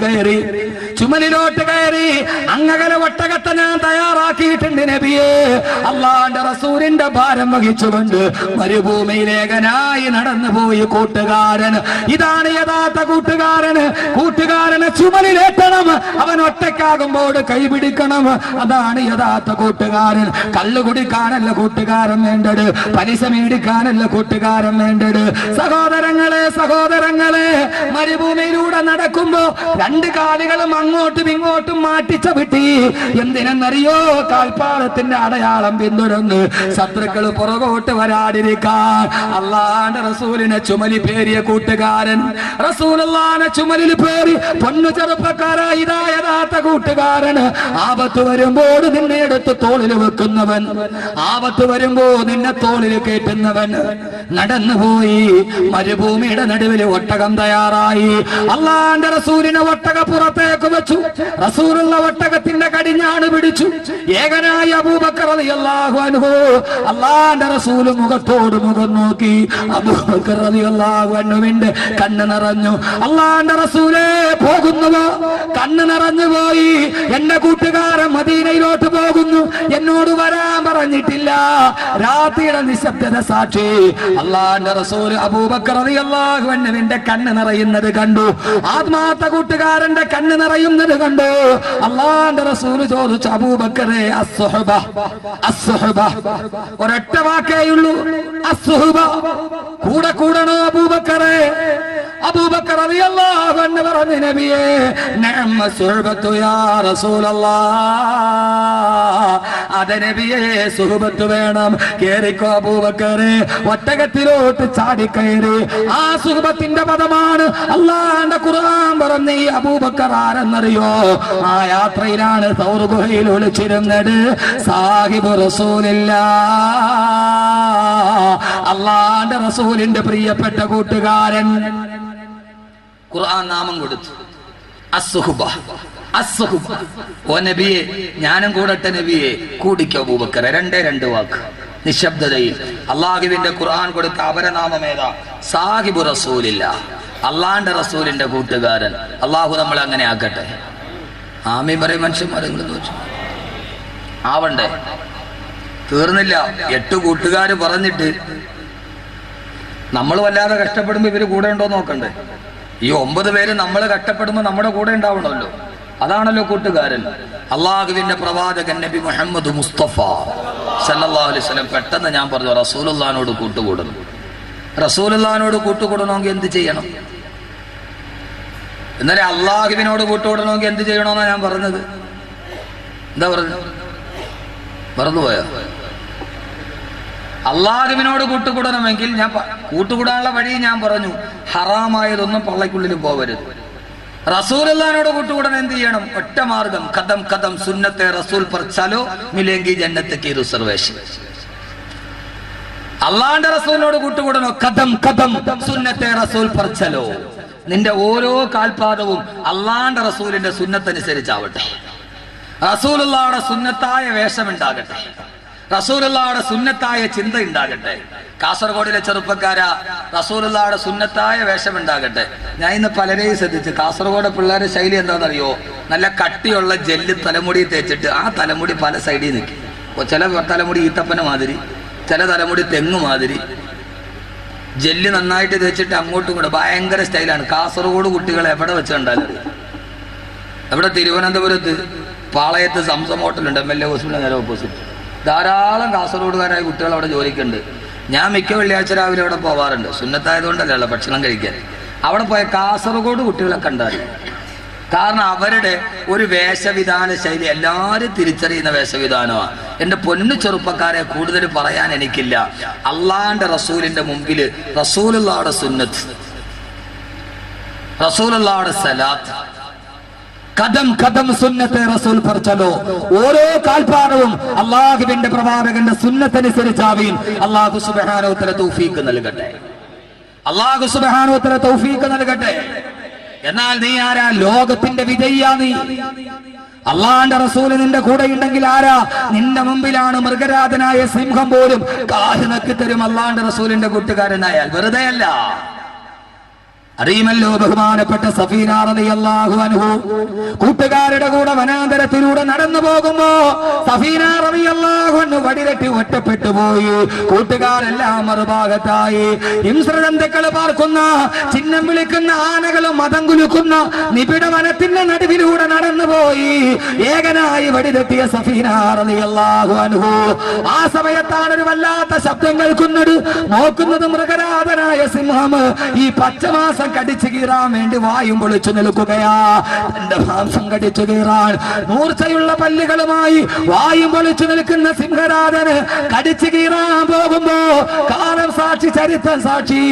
കയറി അങ്ങകലെ ഒട്ടകത്തെ ഞാൻ തയ്യാറാക്കിയിട്ടുണ്ട് നബിയെ. അള്ളാന്റെ റസൂലിന്റെ ഭാരം വഹിച്ചുകൊണ്ട് മരുഭൂമിയിലേകനായി നടന്നുപോയി കൂട്ടുകാരൻ. ഇതാണ് യഥാർത്ഥ കൂട്ടുകാരന് ചുമലിലേറ്റണം. അവൻ ഒറ്റക്കാകുമ്പോൾ കൈപിടിക്കണം. അതാണ് യഥാർത്ഥ കൂട്ടുകാരൻ. കള്ളു കുടിക്കാനല്ല കൂട്ടുകാരൻ വേണ്ടത്, പലിശ മേടിക്കാനല്ല കൂട്ടുകാരൻ വേണ്ടത്. സഹോദരങ്ങളെ, മരുഭൂമിയിലൂടെ നടക്കുമ്പോ രണ്ട് കാലുകളും അങ്ങോട്ടും ഇങ്ങോട്ടും മാറ്റിച്ചവിട്ടി. എന്തിനെന്നറിയോ? കാൽപ്പാടത്തിന്റെ അടയാളം പിന്തുടർന്ന് ശത്രുക്കൾ പുറകോട്ട് വരാതിരിക്കാൻ. അള്ളാന്റെ റസൂലിനെ ചുമലി പേരിയ കൂട്ടുകാരൻ, റസൂലുള്ളാഹിനെ ചുമലിൽ പേറി പൊന്നു ചെറുപ്പക്കാരായ ഇതാ യഥാർത്ഥ കൂട്ടുകാരൻ. ആപത്ത് വരുമ്പോൾ നിന്നെ എടുത്ത് തോളിൽ വെക്കുന്നവൻ, ആപത്ത് വരുമ്പോ നിന്നെ തോളിൽ കയറ്റുന്നവൻ. നടന്നുപോയി മരുഭൂമിയുടെ നടുവിൽ ഒട്ടകം തയ്യാറായി. അള്ളാന്റെ റസൂലിനെ ഒട്ടക പുറത്തേക്ക് വെച്ചു. റസൂലുള്ള ഒട്ടകത്തിന്റെ കടിഞ്ഞാണ് പിടിച്ചു. ഏകനായ അബൂബക്കർ റളിയല്ലാഹു അൻഹു അള്ളാന്റെ റസൂല് മുഖത്തോട് മുഖം നോക്കി. അബൂബക്കർ റളിയല്ലാഹു അൻഹുവിന്റെ കണ്ണ് നിറഞ്ഞു. അള്ളാന്റെ റസൂലേ പോകുന്നുവോ? കണ്ണ് നിറഞ്ഞു പോയി. എന്റെ കൂട്ടുകാരൻ മദീനയിലോട്ട് പോകുന്നു, എന്നോട് വരാൻ പറഞ്ഞിട്ടില്ല. രാത്രിയുടെ നിശബ്ദത സാക്ഷി അള്ളാന്റെ റസൂൽ അബൂബക്കർ റളിയല്ലാഹു അൻഹുവിന്റെ കണ്ണ് നിറയുന്നത് കണ്ടു. ആത്മാർത്ഥ കൂട്ടുകാരന്റെ കണ്ണ് നിറയുന്നത് കണ്ടു. അള്ളാന്റെ റസൂല് ചോദിച്ചു, അബൂബക്കറെ, അസ്സുഹബ. ഒരൊറ്റ വാക്കേയുള്ളൂ, അസ്സുഹബ. കൂടെ കൂടണോ അബൂബക്കറെ? അബൂബക്കർ റളിയല്ലാഹു അൻഹു പറഞ്ഞു, നബിയേ, നഅമ സുഹബത്തു യാ റസൂലല്ലാഹ്. അതെ നബിയേ, സുഹബത്ത് വേണം. കേറിക്കോ അബൂബക്കറെ. ഒട്ടകത്തിലോട്ട് ചാടിക്കയറി. ആ സുഹബത്തിന്റെ പദമാണ് അള്ളാന്റെ ഖുർആൻ പറഞ്ഞ ഈ അബൂബക്കർ ആരെന്നറിയോ? ആ യാത്രയിലാണ് സൗർ ഗുഹയിൽ ഒളിച്ചിരുന്നത് സാഹിബ് റസൂലില്ലാഹ്, അള്ളാന്റെ റസൂലിന്റെ പ്രിയപ്പെട്ട കൂട്ടുകാരൻ. ഖുർആൻ നാമം കൊടുത്തു അസ്സുഹബ. ഓ നബിയെ, ഞാനും കൂടട്ടെ നബിയെ. കൂടിക്കോ അബൂബക്കറെ. രണ്ട് വാക്ക് നിശബ്ദതയിൽ അള്ളാഹുവിന്റെ ഖുർആൻ കൊടുത്ത അപരനാമം ഏതാ? സാഹിബു റസൂലില്ലാഹ്, അള്ളാന്റെ റസൂലിന്റെ കൂട്ടുകാരൻ. അള്ളാഹു നമ്മളെ അങ്ങനെ ആക്കട്ടെ. ആമീൻ പറയും മനുഷ്യന്മാരെങ്കിലും ആവണ്ടേ? തീർന്നില്ല. 8 കൂട്ടുകാര് പറഞ്ഞിട്ട് നമ്മൾ വല്ലാതെ കഷ്ടപ്പെടുമ്പോ ഇവര് കൂടെ ഉണ്ടോ നോക്കണ്ടേ? ഈ 9 പേര് നമ്മൾ കഷ്ടപ്പെടുമ്പോ നമ്മുടെ കൂടെ ഉണ്ടാവണമല്ലോ. അതാണല്ലോ കൂട്ടുകാരൻ. അള്ളാഹുവിന്റെ പ്രവാചകൻ നബി മുഹമ്മദ് മുസ്തഫ സല്ലല്ലാഹു അലൈഹി വസല്ലം പെട്ടെന്ന് ഞാൻ പറഞ്ഞു, റസൂലുള്ളാഹിനോട് കൂട്ടുകൂടണം. റസൂലുള്ളാഹിനോട് കൂട്ടുകൂടണമെങ്കിൽ എന്ത് ചെയ്യണം? എന്നാലേ അള്ളാഹുവിനോട് കൂട്ടുകൂടണമെങ്കിൽ എന്ത് ചെയ്യണമെന്നാണ് ഞാൻ പറഞ്ഞത്. എന്താ പറഞ്ഞത്? മറന്നുപോയോ? അള്ളാഹുവിനോട് കൂട്ടുകൂടണമെങ്കിൽ ഞാൻ കൂട്ടുകൂടാനുള്ള വഴി ഞാൻ പറഞ്ഞു. ഹറാമായതൊന്നും പള്ളക്കുള്ളിൽ പോവരുത്. റസൂലുള്ളാഹിനോട് കൂട്ടുകൂടാൻ എന്ത് ചെയ്യണം? ഒറ്റ മാർഗം, കദം സുന്നത്തെ റസൂൽ പർ ചലോ മിലേങ്കി ജന്നത്ത് കി റിസർവേഷൻ. അള്ളാന്റെ റസൂലിനോട് കൂട്ടുകൂടണോ? കദം കദം സുന്നത്തെ റസൂൽ പറച്ചലോ. നിന്റെ ഓരോ കാൽപാദവും അള്ളാന്റെ റസൂലിന്റെ സുന്നത്തനുസരിച്ചാവട്ടെ. റസൂലുള്ളാഹിയുടെ സുന്നത്തായ വേഷമുണ്ടാകട്ടെ. റസൂലുള്ളാഹിയുടെ സുന്നത്തായ ചിന്ത ഉണ്ടാകട്ടെ. കാസർഗോഡിലെ ചെറുപ്പക്കാരാ, റസൂലുള്ളാഹിയുടെ സുന്നത്തായ വേഷമുണ്ടാകട്ടെ. ഞാൻ ഇന്ന് പലരെയും ശ്രദ്ധിച്ചു. കാസർഗോഡ് പിള്ളേരുടെ ശൈലി എന്താണെന്നറിയോ? നല്ല കട്ടിയുള്ള ജെല്ല് തലമുടി തേച്ചിട്ട് ആ തലമുടി പല സൈഡിൽ നിൽക്കും. ചില തലമുടി ഈത്തപ്പന മാതിരി, ചില തലമുടി തെങ്ങ് മാതിരി. ജെല്ല് നന്നായിട്ട് തേച്ചിട്ട് അങ്ങോട്ടും കൂടെ ഭയങ്കര സ്റ്റൈലാണ്. കാസർഗോഡ് കുട്ടികൾ എവിടെ വെച്ച് കണ്ടാലും, എവിടെ തിരുവനന്തപുരത്ത് പാളയത്ത് സംസം ഹോട്ടലുണ്ട്, MLA ഹോസ്പിറ്റലിന് നേരെ ഓപ്പോസിറ്റ്. ധാരാളം കാസർഗോഡുകാരായ കുട്ടികൾ അവിടെ ജോലിക്കുണ്ട്. ഞാൻ മിക്ക വെള്ളിയാഴ്ച രാവിലെ അവിടെ പോവാറുണ്ട്. സുന്നത്തായതുകൊണ്ടല്ല ഭക്ഷണം കഴിക്കാൻ. അവിടെ പോയ കാസർഗോഡ് കുട്ടികളെ കണ്ടാൽ, കാരണം അവരുടെ ഒരു വേഷവിധാന ശൈലി എല്ലാവരും തിരിച്ചറിയുന്ന വേഷവിധാനമാണ്. എൻ്റെ പൊന്നു ചെറുപ്പക്കാരെ, കൂടുതൽ പറയാൻ എനിക്കില്ല. അള്ളാന്റെ റസൂലിന്റെ മുമ്പിൽ റസൂലുള്ളാഹിയുടെ സുന്നത്ത്, റസൂലുള്ളാഹിയുടെ സലാത്ത്, കദം കദം സുന്നത്തെ റസൂൽ പറച്ചലോ. ഓരോ കാൽപ്പാടവും അള്ളാഹുവിന്റെ പ്രവാചകന്റെ സുന്നത്തനുസരിച്ചാവീൻ. അള്ളാഹു സുബ്ഹാനഹു വ തആല തൗഫീഖ് നൽകട്ടെ. അള്ളാഹു സുബ്ഹാനഹു വ തആല തൗഫീഖ് നൽകട്ടെ. എന്നാൽ നീ ആരാ? ലോകത്തിന്റെ വിജയിയാ നീ. അള്ളാന്റെ റസൂല് നിന്റെ കൂടെ ഉണ്ടെങ്കിൽ ആരാ? നിന്റെ മുമ്പിലാണ് മൃഗരാജനായ സിംഹം പോലും കാഹിനക്ക് തരും അള്ളാന്റെ റസൂലിന്റെ കൂട്ടുകാരനായാൽ. വെറുതെ അല്ല. അറിയുമല്ലോ ബഹുമാനപ്പെട്ട സഫീന റളിയല്ലാഹു അൻഹു കൂട്ടുകാരുടെ കൂടെ വനാന്തരത്തിലൂടെ നടന്നു പോകുമ്പോ സഫീന റളിയല്ലാഹു അൻഹു വടിരട്ടി ഒറ്റപ്പെട്ടു പോയി. കൂട്ടുകാരെല്ലാം മറുഭാഗത്തായി. ഇംസ്രജന്തുക്കൾ പാർക്കുന്ന, ചിഹ്നം വിളിക്കുന്ന ആനകളും മതം കുലുക്കുന്ന നിബിഡ വനത്തിന്റെ നടുവിലൂടെ നടന്നുപോയി. ഏകനായി വടിതെത്തിയ സഫീന റളിയല്ലാഹു അൻഹു ആ സമയത്താണ് ഒരു വല്ലാത്ത ശബ്ദം കേൾക്കുന്നത്. നോക്കുന്നത് മൃഗരാജനായ സിംഹം ഈ പച്ചമാസം കടിച്ചു കീറാൻ വേണ്ടി വായും പൊളിച്ചു നിൽക്കുകയാ. തന്റെ മാംസം കടിച്ചു കീറാൻ മൂർച്ചയുള്ള പല്ലുകളുമായി വായും പൊളിച്ചു നിൽക്കുന്ന സിംഹരാജന് കടിച്ചു കീറാൻ പോകുമ്പോ കാലം സാക്ഷി, ചരിത്രം സാക്ഷി,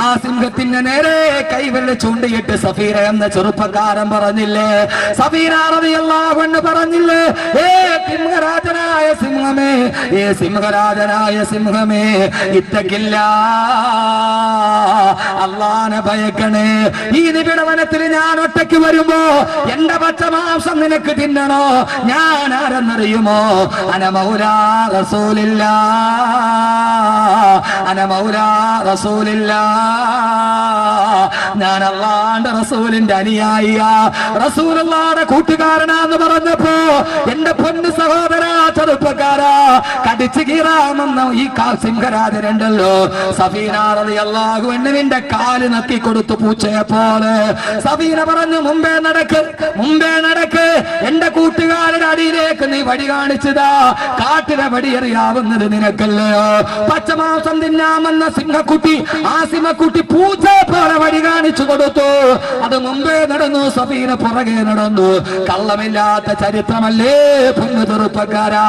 ആ സിംഹത്തിന്റെ നേരെ കൈവിരൽ ചൂണ്ടിയിട്ട് സഫീന എന്ന ചെറുപ്പക്കാരൻ പറഞ്ഞില്ലേ, സഫീന റളിയല്ലാഹു അൻഹു പറഞ്ഞില്ലേ, ഏ സിംഹരാജനായ സിംഹമേ, ഏ സിംഹരാജനായ സിംഹമേ, ഇത്തക്കില്ല, അല്ലാഹനെ ഭയക്കണേ. ഈ നിബിഡ വനത്തിൽ ഞാൻ ഒറ്റയ്ക്ക് വരുമ്പോ എന്റെ പച്ചമാംസം നിനക്ക് തിന്നണോ? ഞാൻ ആരെന്നറിയുമോ? അന മൗലാ റസൂലില്ലാ, അന മൗലാ റസൂലില്ലാ. ഞാൻ അല്ലാഹുവിന്റെ റസൂലിന്റെ അനുയായിയാ, റസൂലുള്ളാഹിയുടെ കൂട്ടുകാരനാന്ന് പറഞ്ഞപ്പോ എന്റെ പൊന്നു സഹോദരാ, ചെറുപ്പക്കാരാ, കടിച്ചു കീറാമെന്ന ഈ സിംഹരാജനുണ്ടല്ലോ, സഫീന റളിയല്ലാഹു അൻഹുവിന്റെ കാല് നക്കി കൊടുത്തു പൂച്ചയെ പോലെ. സഫീന പറഞ്ഞു, മുമ്പേ നടക്ക്, മുമ്പേ നടക്ക്, എന്റെ കൂട്ടുകാരുടെ അടിയിലേക്ക് നീ വടി കാണിച്ചതാ. കാട്ടിലെ വടി അറിയാവുന്നത് നിനക്കല്ലയോ? പച്ചമാംസം തിന്നാമെന്ന സിംഹക്കുട്ടി, ആ സിംഹക്കുട്ടി പൂച്ചയെ പോലെ വടി കാണിച്ചു കൊടുത്തു. അത് മുമ്പേ നടന്നു, സഫീന പുറകെ നടന്നു. കള്ളമില്ലാത്ത ചരിത്രമല്ലേ പൊന്നു ചെറുപ്പക്കാരാ.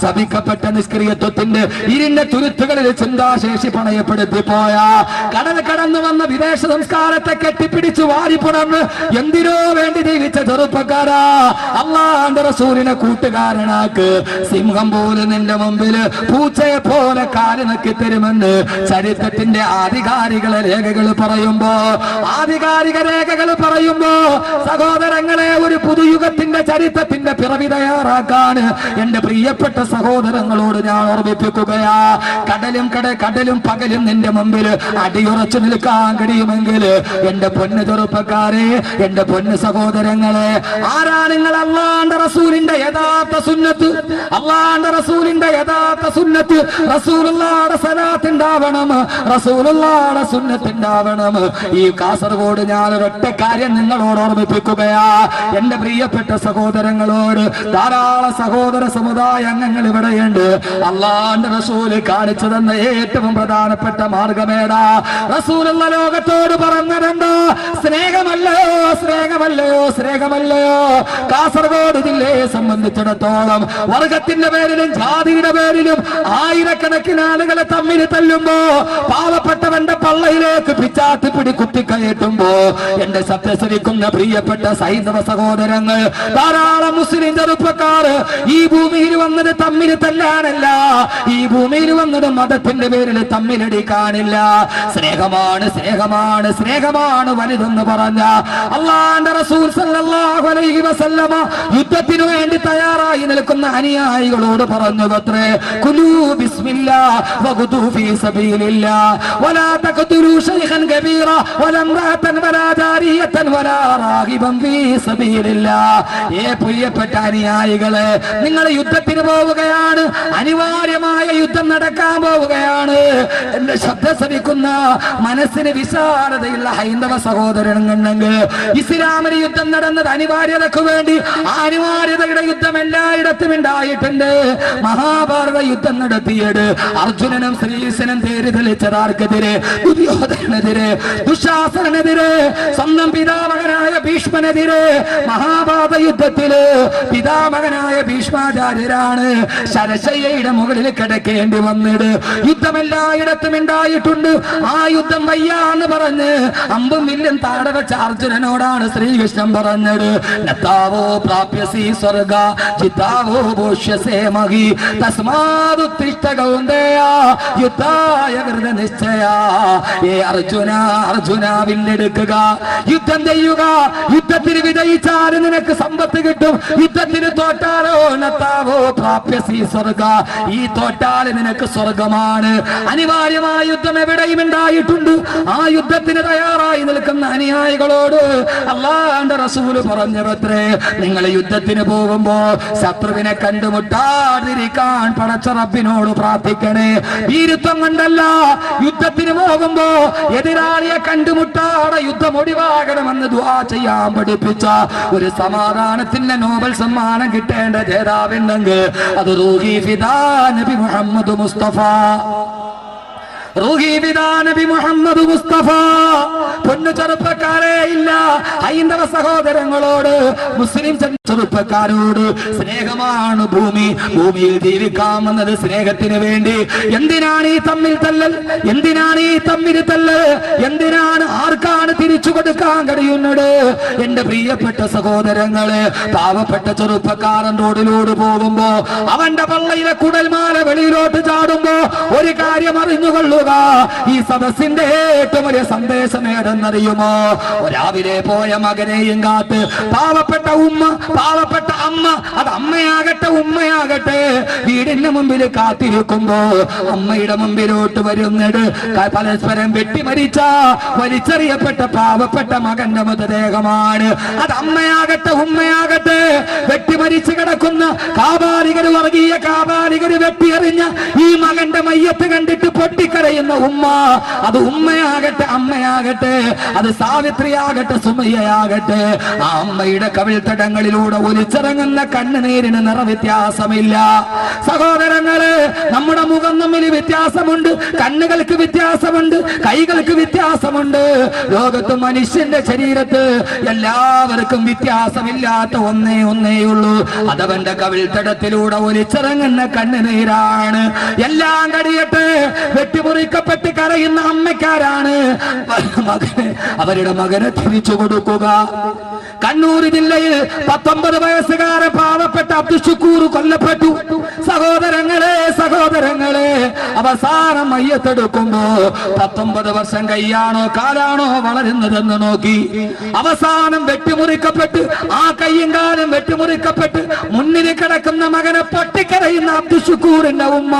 ശപിക്കപ്പെട്ട നിഷ്ക്രിയത്വത്തിന്റെ ഇരുണ്ട തുരുത്തുകളിൽ ചിന്താശേഷി പണയപ്പെടുത്തി പോയ, കടൽ കടന്നു വന്ന വിദേശ സംസ്കാരത്തെ കെട്ടിപ്പിടിച്ചു വാരിപ്പുണർന്ന് എന്തിനോ വേണ്ടി ജീവിച്ച ചെറുപ്പക്കാരാ, അല്ലാഹുവിന്റെ റസൂലിനെ കൂട്ടുകാരനാക്ക്. സിംഹം പോലെ നിന്റെ മുമ്പില് പൂച്ചയെ പോലെ കാല് നക്കി തരുമെന്ന് ചരിത്രത്തിന്റെ ആധികാരിക രേഖകൾ പറയുമ്പോ, ആധികാരിക രേഖകൾ പറയുമ്പോ സഹോദരങ്ങളെ, ഒരു പുതുയുഗത്തിന്റെ ചരിത്രത്തിന്റെ പിറവി തയ്യാറാക്കാൻ എന്റെ പ്രിയപ്പെട്ട സഹോദരങ്ങളോട് ഞാൻ ഓർമ്മിപ്പിക്കുകയാ. കടലും പകലും നിന്റെ മുമ്പിൽ അടിയുറച്ചു നിൽക്കാൻ കഴിയുമെങ്കിൽ എന്റെ പൊന്നു ചെറുപ്പക്കാരെ, എന്റെ പൊന്നു സഹോദരങ്ങളെ, ആരാ നിങ്ങൾ? അല്ലാഹുവിന്റെ റസൂലിന്റെ യഥാർത്ഥ സുന്നത്ത്, അല്ലാഹുവിന്റെ റസൂലിന്റെ യഥാർത്ഥ സുന്നത്ത്, റസൂലുള്ളാഹിയുടെ സലാത്ത് ഉണ്ടാവണം, റസൂലുള്ളാഹിയുടെ സുന്നത്ത് ഉണ്ടാവണം. ഈ കാസർഗോഡ് ഞാൻ ഒരൊറ്റ കാര്യം നിങ്ങളോട് ഓർമ്മിപ്പിക്കുകയാ. എന്റെ പ്രിയപ്പെട്ട സഹോദരങ്ങളോട്, ധാരാളം സഹോദര സമുദായ അംഗങ്ങൾ ഇവിടെയുണ്ട്. അല്ലാഹുവിന്റെ റസൂല് കാണിച്ചു തന്ന ഏറ്റവും പ്രധാനപ്പെട്ട മാർഗമേടാ? റസൂലുള്ള ലോകത്തോട് പറഞ്ഞതെന്താ? സ്നേഹമല്ലയോ, സ്നേഹമല്ലയോ, സ്നേഹമല്ലയോ. കാസർഗോഡ് ജില്ലയെ സംബന്ധിച്ചിടത്തോളം വർഗത്തിന്റെ പേരിലും ജാതിയുടെ പേരിലും ആയിരക്കണക്കിന് ആളുകളെ തമ്മിൽ തല്ലുമ്പോ, പാവപ്പെട്ടവന്റെ പള്ളയിലേക്ക് പിച്ചാത്തിപ്പിടി കുത്തിക്കയറ്റുമ്പോ, എന്റെ സത്യശ്രീക്കുന്ന പ്രിയപ്പെട്ട സൈന്ധവ സഹോദരങ്ങൾ, ധാരാളം മുസ്ലിം ചെറുപ്പക്കാർ ഈ ഭൂമിയിൽ വന്നത് തമ്മിൽ തല്ലാനല്ല, ഈ ഭൂമിയിൽ വന്നത് മതത്തിന്റെ പേരിൽ തമ്മിലടിക്കാനില്ല. സ്നേഹമാണ് സ്നേഹമാണ് സ്നേഹമാണ് വലുതെന്ന് പറഞ്ഞ അല്ലാഹുവിന്റെ റസൂൽ സല്ലല്ലാഹു അലൈഹി വസല്ലമ യുദ്ധത്തിനു വേണ്ടി തയ്യാറായി നിൽക്കുന്ന അനുയായികളോട് പറഞ്ഞു അത്രേ, കുലൂ ബിസ്മില്ലാഹ് വഖുദൂ ഫീ സബീലില്ലാഹ് വലാ തഖ്തുലൂ ശൈഖൻ കബീറ വലാ ഇംറഅതൻ വലാ ജാരിയതൻ വലാ റാഗിബൻ ഫീ സബീലില്ലാഹ്. പ്രിയപ്പെട്ട അനുയായികളെ, നിങ്ങൾ യുദ്ധത്തിന് പോവുകയാണ്, അനിവാര്യമായ യുദ്ധം നടക്കാൻ പോവുകയാണ്. എന്റെ ശബ്ദ ശ്രവിക്കുന്ന മനസ്സിന് വിശാലതയുള്ള ഹൈന്ദവ സഹോദരനുണ്ടെങ്കിൽ, ഇസ്ലാമിന് യുദ്ധം നടന്നത് അനിവാര്യതയ്ക്ക് വേണ്ടി, ആ അനിവാര്യതയുടെ യുദ്ധം എല്ലായിടത്തും ഉണ്ടായിട്ടുണ്ട്. മഹാഭാരത യുദ്ധം നടത്തിയത് അർജുനനും ശ്രീകൃഷ്ണനും തേര് തെളിച്ചതാർക്കെതിരെ, ദുര്യോധനെതിരെ, ദുശാസനെതിരെ, സ്വന്തം പിതാമകനായ ഭീഷ്മനെതിരെ. മഹാഭാരത യുദ്ധത്തില് പിതാമകനായ ഭീഷ്മാചാര്യരാണ് ശരശയ്യയുടെ മുകളിൽ കിടക്കേണ്ടി വന്നത്. യുദ്ധം എല്ലായിടത്തും ഉണ്ടായിട്ടുണ്ട്. ആ യുദ്ധം വയ്യാന്ന് പറഞ്ഞ് അമ്പും വില്ലും താഴെ വെച്ച അർജുനനോടാണ് ശ്രീകൃഷ്ണൻ പറഞ്ഞത്, നത്താവോ പ്രാപ്യസി സ്വർഗ ചിത്താവോ ഭോഷ്യസേ മഹി തസ്മാദുത്തിഷ്ഠ കൗന്ദേയ യുദ്ധായ കൃത നിശ്ചയ. അർജുന അർജുന വില്ലെടുക്കുക, യുദ്ധം ചെയ്യുക. യുദ്ധത്തിന് വിജയിച്ചാൽ നിനക്ക് സമ്പത്ത് കിട്ടും, യുദ്ധത്തിന് തോറ്റാലോ നത്താവോ പ്രാപ്യസി സ്വർഗ, ഈ തോറ്റാൽ നിനക്ക് സ്വർഗമാണ്. അനിവാര്യമായ യുദ്ധം എവിടെയും ഉണ്ടായിട്ടുണ്ട്. ആ യുദ്ധത്തിന് തയ്യാറായി നിൽക്കുന്ന അനുയായികളോട് അല്ലാഹുവിന്റെ റസൂല് പറഞ്ഞവത്രേ, നിങ്ങൾ യുദ്ധത്തിന് പോകുമ്പോ ശത്രുവിനെ കണ്ടുമുട്ടാതിരിക്കാൻ പടച്ച റബ്ബിനോട് പ്രാർത്ഥിക്കണേ. വീരത്വം കൊണ്ടല്ല, യുദ്ധത്തിന് പോകുമ്പോ എതിരാളിയെ കണ്ടുമുട്ടാതെ യുദ്ധം ഒഴിവാകണമെന്ന് ദുആ ചെയ്യാൻ പഠിപ്പിച്ച ഒരു സമാധാനത്തിന്റെ നോബൽ സമ്മാനം കിട്ടേണ്ട ജേതാവുണ്ടെങ്കിൽ അത് റൂഹി ഫിദാ നബി മുഹമ്മദ് മുസ്തഫ. നബി മുഹമ്മദ് മുസ്തഫ. പൊന്നു ചെറുപ്പക്കാരെ, ഇല്ല ഹൈന്ദവ സഹോദരങ്ങളോട്, മുസ്ലിം ചെറുപ്പക്കാരോട് സ്നേഹമാണ് ഭൂമി. ഭൂമിയിൽ ജീവിക്കാമെന്നത് സ്നേഹത്തിന് വേണ്ടി. എന്തിനാണ് ഈ തമ്മിൽ തല്ലൽ? എന്തിനാണ് ഈ തമ്മിൽ തല്ലൽ? എന്തിനാണ്? ആർക്കാണ് തിരിച്ചു കൊടുക്കാൻ കഴിയുന്നത്? എന്റെ പ്രിയപ്പെട്ട സഹോദരങ്ങളെ, പാവപ്പെട്ട ചെറുപ്പക്കാരൻ റോഡിലൂടെ പോകുമ്പോ അവന്റെ പള്ളയിലെ കുടൽമാല വെളിയിലോട്ട് ചാടുമ്പോ ഒരു കാര്യം അറിഞ്ഞുകൊള്ളുക, ഈ സദസ്സിന്റെ ഏറ്റവും വലിയ സന്ദേശം ഏതെന്നറിയുമോ? രാവിലെ പോയ മകനെയും കാത്ത് പാവപ്പെട്ട ഉമ്മ, പാവപ്പെട്ട അമ്മ, അത് അമ്മയാകട്ടെ ഉമ്മയാകട്ടെ, വീടിന്റെ മുമ്പിൽ കാത്തിരിക്കുമ്പോ അമ്മയുടെ മുമ്പിലോട്ട് വരുന്നത് പരസ്പരം വെട്ടിമരിച്ച വലിച്ചെറിയപ്പെട്ട പാവപ്പെട്ട മകന്റെ മൃതദേഹമാണ്. അത് അമ്മയാകട്ടെ ഉമ്മയാകട്ടെ, വെട്ടിമരിച്ചു കിടക്കുന്ന കാപാലികര്, വർഗീയ കാപാലികര് വെട്ടിയെറിഞ്ഞ ഈ മകന്റെ മയ്യത്ത് കണ്ടിട്ട് പൊട്ടിക്കരയുന്ന ഉമ്മ, അത് ഉമ്മയാകട്ടെ അമ്മയാകട്ടെ, അത് സാവിത്രിയാകട്ടെ സുമയ്യയാകട്ടെ, ആ അമ്മയുടെ കവിൾത്തടങ്ങളിലൂടെ ഒലിച്ചിറങ്ങുന്ന കണ്ണുനീരിന് നിറവ്യത്യാസമില്ല. സഹോദരങ്ങളെ, നമ്മുടെ മുഖം തമ്മിൽ വ്യത്യാസമുണ്ട്, കണ്ണുകൾക്ക് വ്യത്യാസമുണ്ട്, കൈകൾക്ക് വ്യത്യാസമുണ്ട്. ലോകത്ത് മനുഷ്യന്റെ ശരീരത്ത് എല്ലാവർക്കും വ്യത്യാസമില്ലാത്ത ഒന്നേയുള്ളൂ, അതവന്റെ കവിൾത്തടത്തിലൂടെ ഒലിച്ചിറങ്ങുന്ന കണ്ണുനീരാണ്. എല്ലാം കഴിയട്ടെ, വെട്ടിമുറിക്കപ്പെട്ട് കരയുന്ന അമ്മക്കാരാണ് അവരുടെ മകനെ തിരിച്ചു കൊടുക്കുക. കണ്ണൂർ ജില്ലയിൽ 19 വയസ്സുകാരൻ പാവപ്പെട്ട അബ്ദുൽ ഷുക്കൂർ കൊല്ലപ്പെട്ടു. സഹോദരങ്ങളെ, അവസാനം മയ്യത്തെടുക്കുമ്പോ 19 വർഷം കൈയാണോ കാലാണോ വളരുന്നതെന്ന് നോക്കി അവസാനം വെട്ടിമുറിക്കപ്പെട്ട്, ആ കയ്യും കാലും വെട്ടിമുറിക്കപ്പെട്ട് മുന്നിൽ കിടക്കുന്ന മകനെ പൊട്ടിക്കരയുന്ന അബ്ദുൽ ഷുക്കൂറിന്റെ ഉമ്മ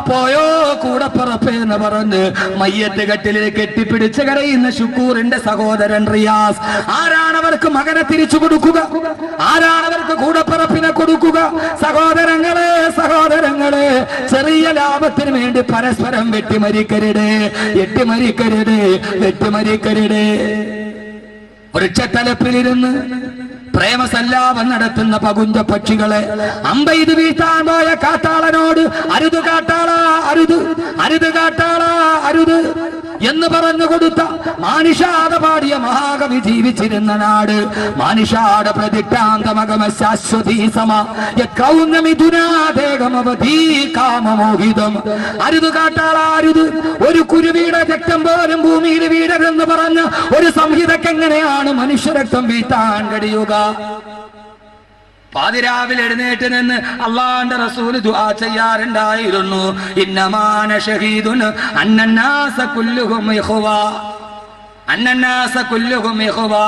പോയോ കൂടപ്പുറപ്പ് എന്ന് പറഞ്ഞ് മയ്യത്ത് കെട്ടിലിൽ കെട്ടിപ്പിടിച്ച് കരയുന്ന ഷുക്കൂറിന്റെ സഹോദരൻ റിയാസ്. ആരാണ് അവർക്ക് മകനെ തിരിച്ചു കൊടുക്കുക? ആരാണ് അവർക്ക് കൂടപ്പുറപ്പിനെ കൊടുക്കുക? സഹോദരങ്ങളെ, ചെറിയ ലാഭത്തിന് വേണ്ടി പരസ്പരം വെട്ടിമരിക്കരുത്. വൃക്ഷത്തലപ്പിലിരുന്ന് പ്രേമസല്ലാപം നടത്തുന്ന പകുഞ്ച പക്ഷികളെ അമ്പെയ്ത് വീഴ്ത്താൻ പോയ കാട്ടാളനോട് അരുത് കാട്ടാള, അരുത്, അരുത് കാട്ടാള, അരുത്. എന്ന് പറഞ്ഞു കൊടുത്ത മാനിഷാദ പാടിയ മഹാകവി ജീവിച്ചിരുന്ന നാട്. മാനിഷാദ പ്രതിഷ്ഠാന്തമകമ ശാശ്വതീ സമ യൗന്നമിഥുനാദേഹമവധീ കാമമോഹിതം. അരുത് കാട്ടാളാരുത്, ഒരു കുരുവിയുടെ രക്തം പോലും ഭൂമിയിൽ വീഴരുതെന്ന് പറഞ്ഞ ഒരു സംഹിതയ്ക്ക് എങ്ങനെയാണ് മനുഷ്യരക്തം വീഴ്ത്താൻ കഴിയുക? പാതിരാവിലെ എഴുന്നേറ്റ് നിന്ന് അള്ളാന്റെ റസൂൽ ദുആ ചെയ്യാറുണ്ടായിരുന്നു. ഇന്നമാന ഷഹീദുൻ അന്നന്നാസ കുല്ലുഹും ഇഖ്വാ, അന്നന്നാസ കുല്ലുഹും ഇഖ്വാ,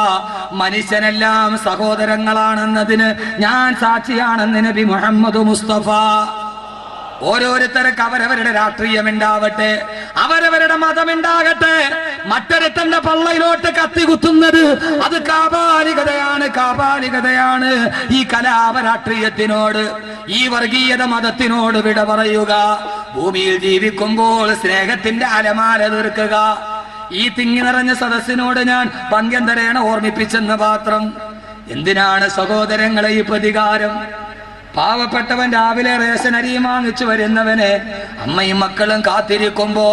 മനുഷ്യനെല്ലാം സഹോദരങ്ങളാണെന്നതിന് ഞാൻ സാക്ഷിയാണെന്ന് നബി മുഹമ്മദ് മുസ്തഫ. ഓരോരുത്തർക്ക് അവരവരുടെ രാഷ്ട്രീയം ഉണ്ടാവട്ടെ, അവരവരുടെ മതമുണ്ടാകട്ടെ. മറ്റൊരുത്തന്റെ പള്ളയിലോട്ട് കത്തികുത്തുന്നത് അത് കാപാലികതയാണ്, കാപാലികതയാണ്. ഈ കലാപ രാഷ്ട്രീയത്തിനോട്, ഈ വർഗീയത മതത്തിനോട് വിട പറയുക. ഭൂമിയിൽ ജീവിക്കുമ്പോൾ സ്നേഹത്തിന്റെ അലമാല തീർക്കുക. ഈ തിങ്ങി നിറഞ്ഞ സദസ്സിനോട് ഞാൻ പങ്കം തരേണ ഓർമ്മിപ്പിച്ചെന്ന് മാത്രം. എന്തിനാണ് സഹോദരങ്ങളെ ഈ പ്രതികാരം? പാവപ്പെട്ടവൻ രാവിലെ റേഷൻ അരിയും വാങ്ങിച്ചു വരുന്നവനെ, അമ്മയും മക്കളും കാത്തിരിക്കുമ്പോ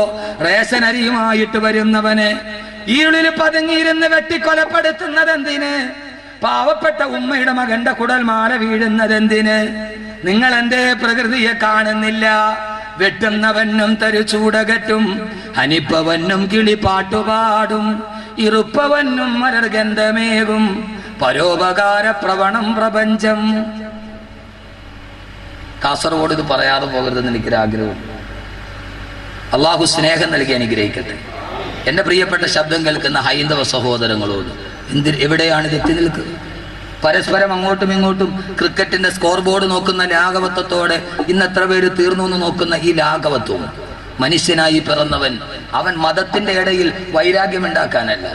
റേഷൻ അരിയുമായിട്ട് വരുന്നവനെ ഈളിൽ പതുങ്ങിയിരുന്ന് വെട്ടിക്കൊലപ്പെടുത്തുന്നത് എന്തിന്? പാവപ്പെട്ട ഉമ്മയുടെ മകന്റെ കുടൽമാല വീഴുന്നത് എന്തിന്? നിങ്ങൾ എന്തേ പ്രകൃതിയെ കാണുന്നില്ല? വെട്ടുന്നവനും തരുചൂടകറ്റും, ഹനിപ്പവനും കിളി പാട്ടുപാടും, ഇറുപ്പവനും മലർഗന്ധമേകും, പരോപകാര പ്രവണം പ്രപഞ്ചം. കാസർഗോഡ് ഇത് പറയാതെ പോകരുതെന്ന് എനിക്കൊരാഗ്രഹം. അള്ളാഹു സ്നേഹം നൽകി അനുഗ്രഹിക്കട്ടെ. എന്റെ പ്രിയപ്പെട്ട ശബ്ദം കേൾക്കുന്ന ഹൈന്ദവ സഹോദരങ്ങളോട്, എവിടെയാണ് ഇത് എത്തി നിൽക്കുക? പരസ്പരം അങ്ങോട്ടും ഇങ്ങോട്ടും ക്രിക്കറ്റിന്റെ സ്കോർ ബോർഡ് നോക്കുന്ന ലാഘവത്വത്തോടെ ഇന്ന് എത്ര പേര് തീർന്നു എന്ന് നോക്കുന്ന ഈ ലാഘവത്വം. മനുഷ്യനായി പിറന്നവൻ അവൻ മതത്തിന്റെ ഇടയിൽ വൈരാഗ്യമുണ്ടാക്കാനല്ല,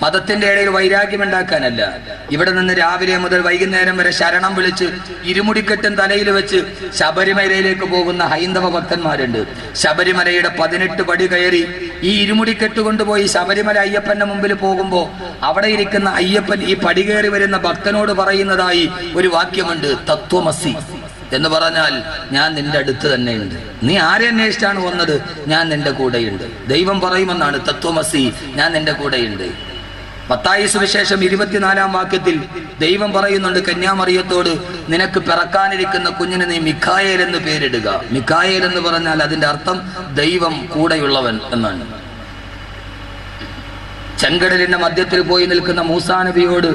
മതത്തിന്റെ ഇടയിൽ വൈരാഗ്യമുണ്ടാക്കാനല്ല. ഇവിടെ നിന്ന് രാവിലെ മുതൽ വൈകുന്നേരം വരെ ശരണം വിളിച്ച് ഇരുമുടിക്കെട്ടും തലയിൽ വെച്ച് ശബരിമലയിലേക്ക് പോകുന്ന ഹൈന്ദവ ഭക്തന്മാരുണ്ട്. ശബരിമലയുടെ 18 പടി കയറി ഈ ഇരുമുടിക്കെട്ട് കൊണ്ടുപോയി ശബരിമല അയ്യപ്പന്റെ മുമ്പിൽ പോകുമ്പോ അവിടെ ഇരിക്കുന്ന അയ്യപ്പൻ ഈ പടി കയറി വരുന്ന ഭക്തനോട് പറയുന്നതായി ഒരു വാക്യമുണ്ട്, തത്വമസി എന്ന് പറഞ്ഞാൽ ഞാൻ നിന്റെ അടുത്ത് തന്നെയുണ്ട്. നീ ആരെ അന്വേഷിച്ചാണ് വന്നത്? ഞാൻ നിന്റെ കൂടെയുണ്ട്. ദൈവം പറയുമെന്നാണ് തത്വമസി, ഞാൻ നിന്റെ കൂടെയുണ്ട്. മത്തായി സുവിശേഷം 24-ാം വാക്യത്തിൽ ദൈവം പറയുന്നുണ്ട് കന്യാമറിയത്തോട്, നിനക്ക് പിറക്കാനിരിക്കുന്ന കുഞ്ഞിന് നീ മിഖായേൽ എന്ന് പേരിടുക. മിഖായേൽ എന്ന് പറഞ്ഞാൽ അതിന്റെ അർത്ഥം ദൈവം കൂടെയുള്ളവൻ എന്നാണ്. ചെങ്കടലിന്റെ മധ്യത്തിൽ പോയി നിൽക്കുന്ന മൂസാ നബിയോട്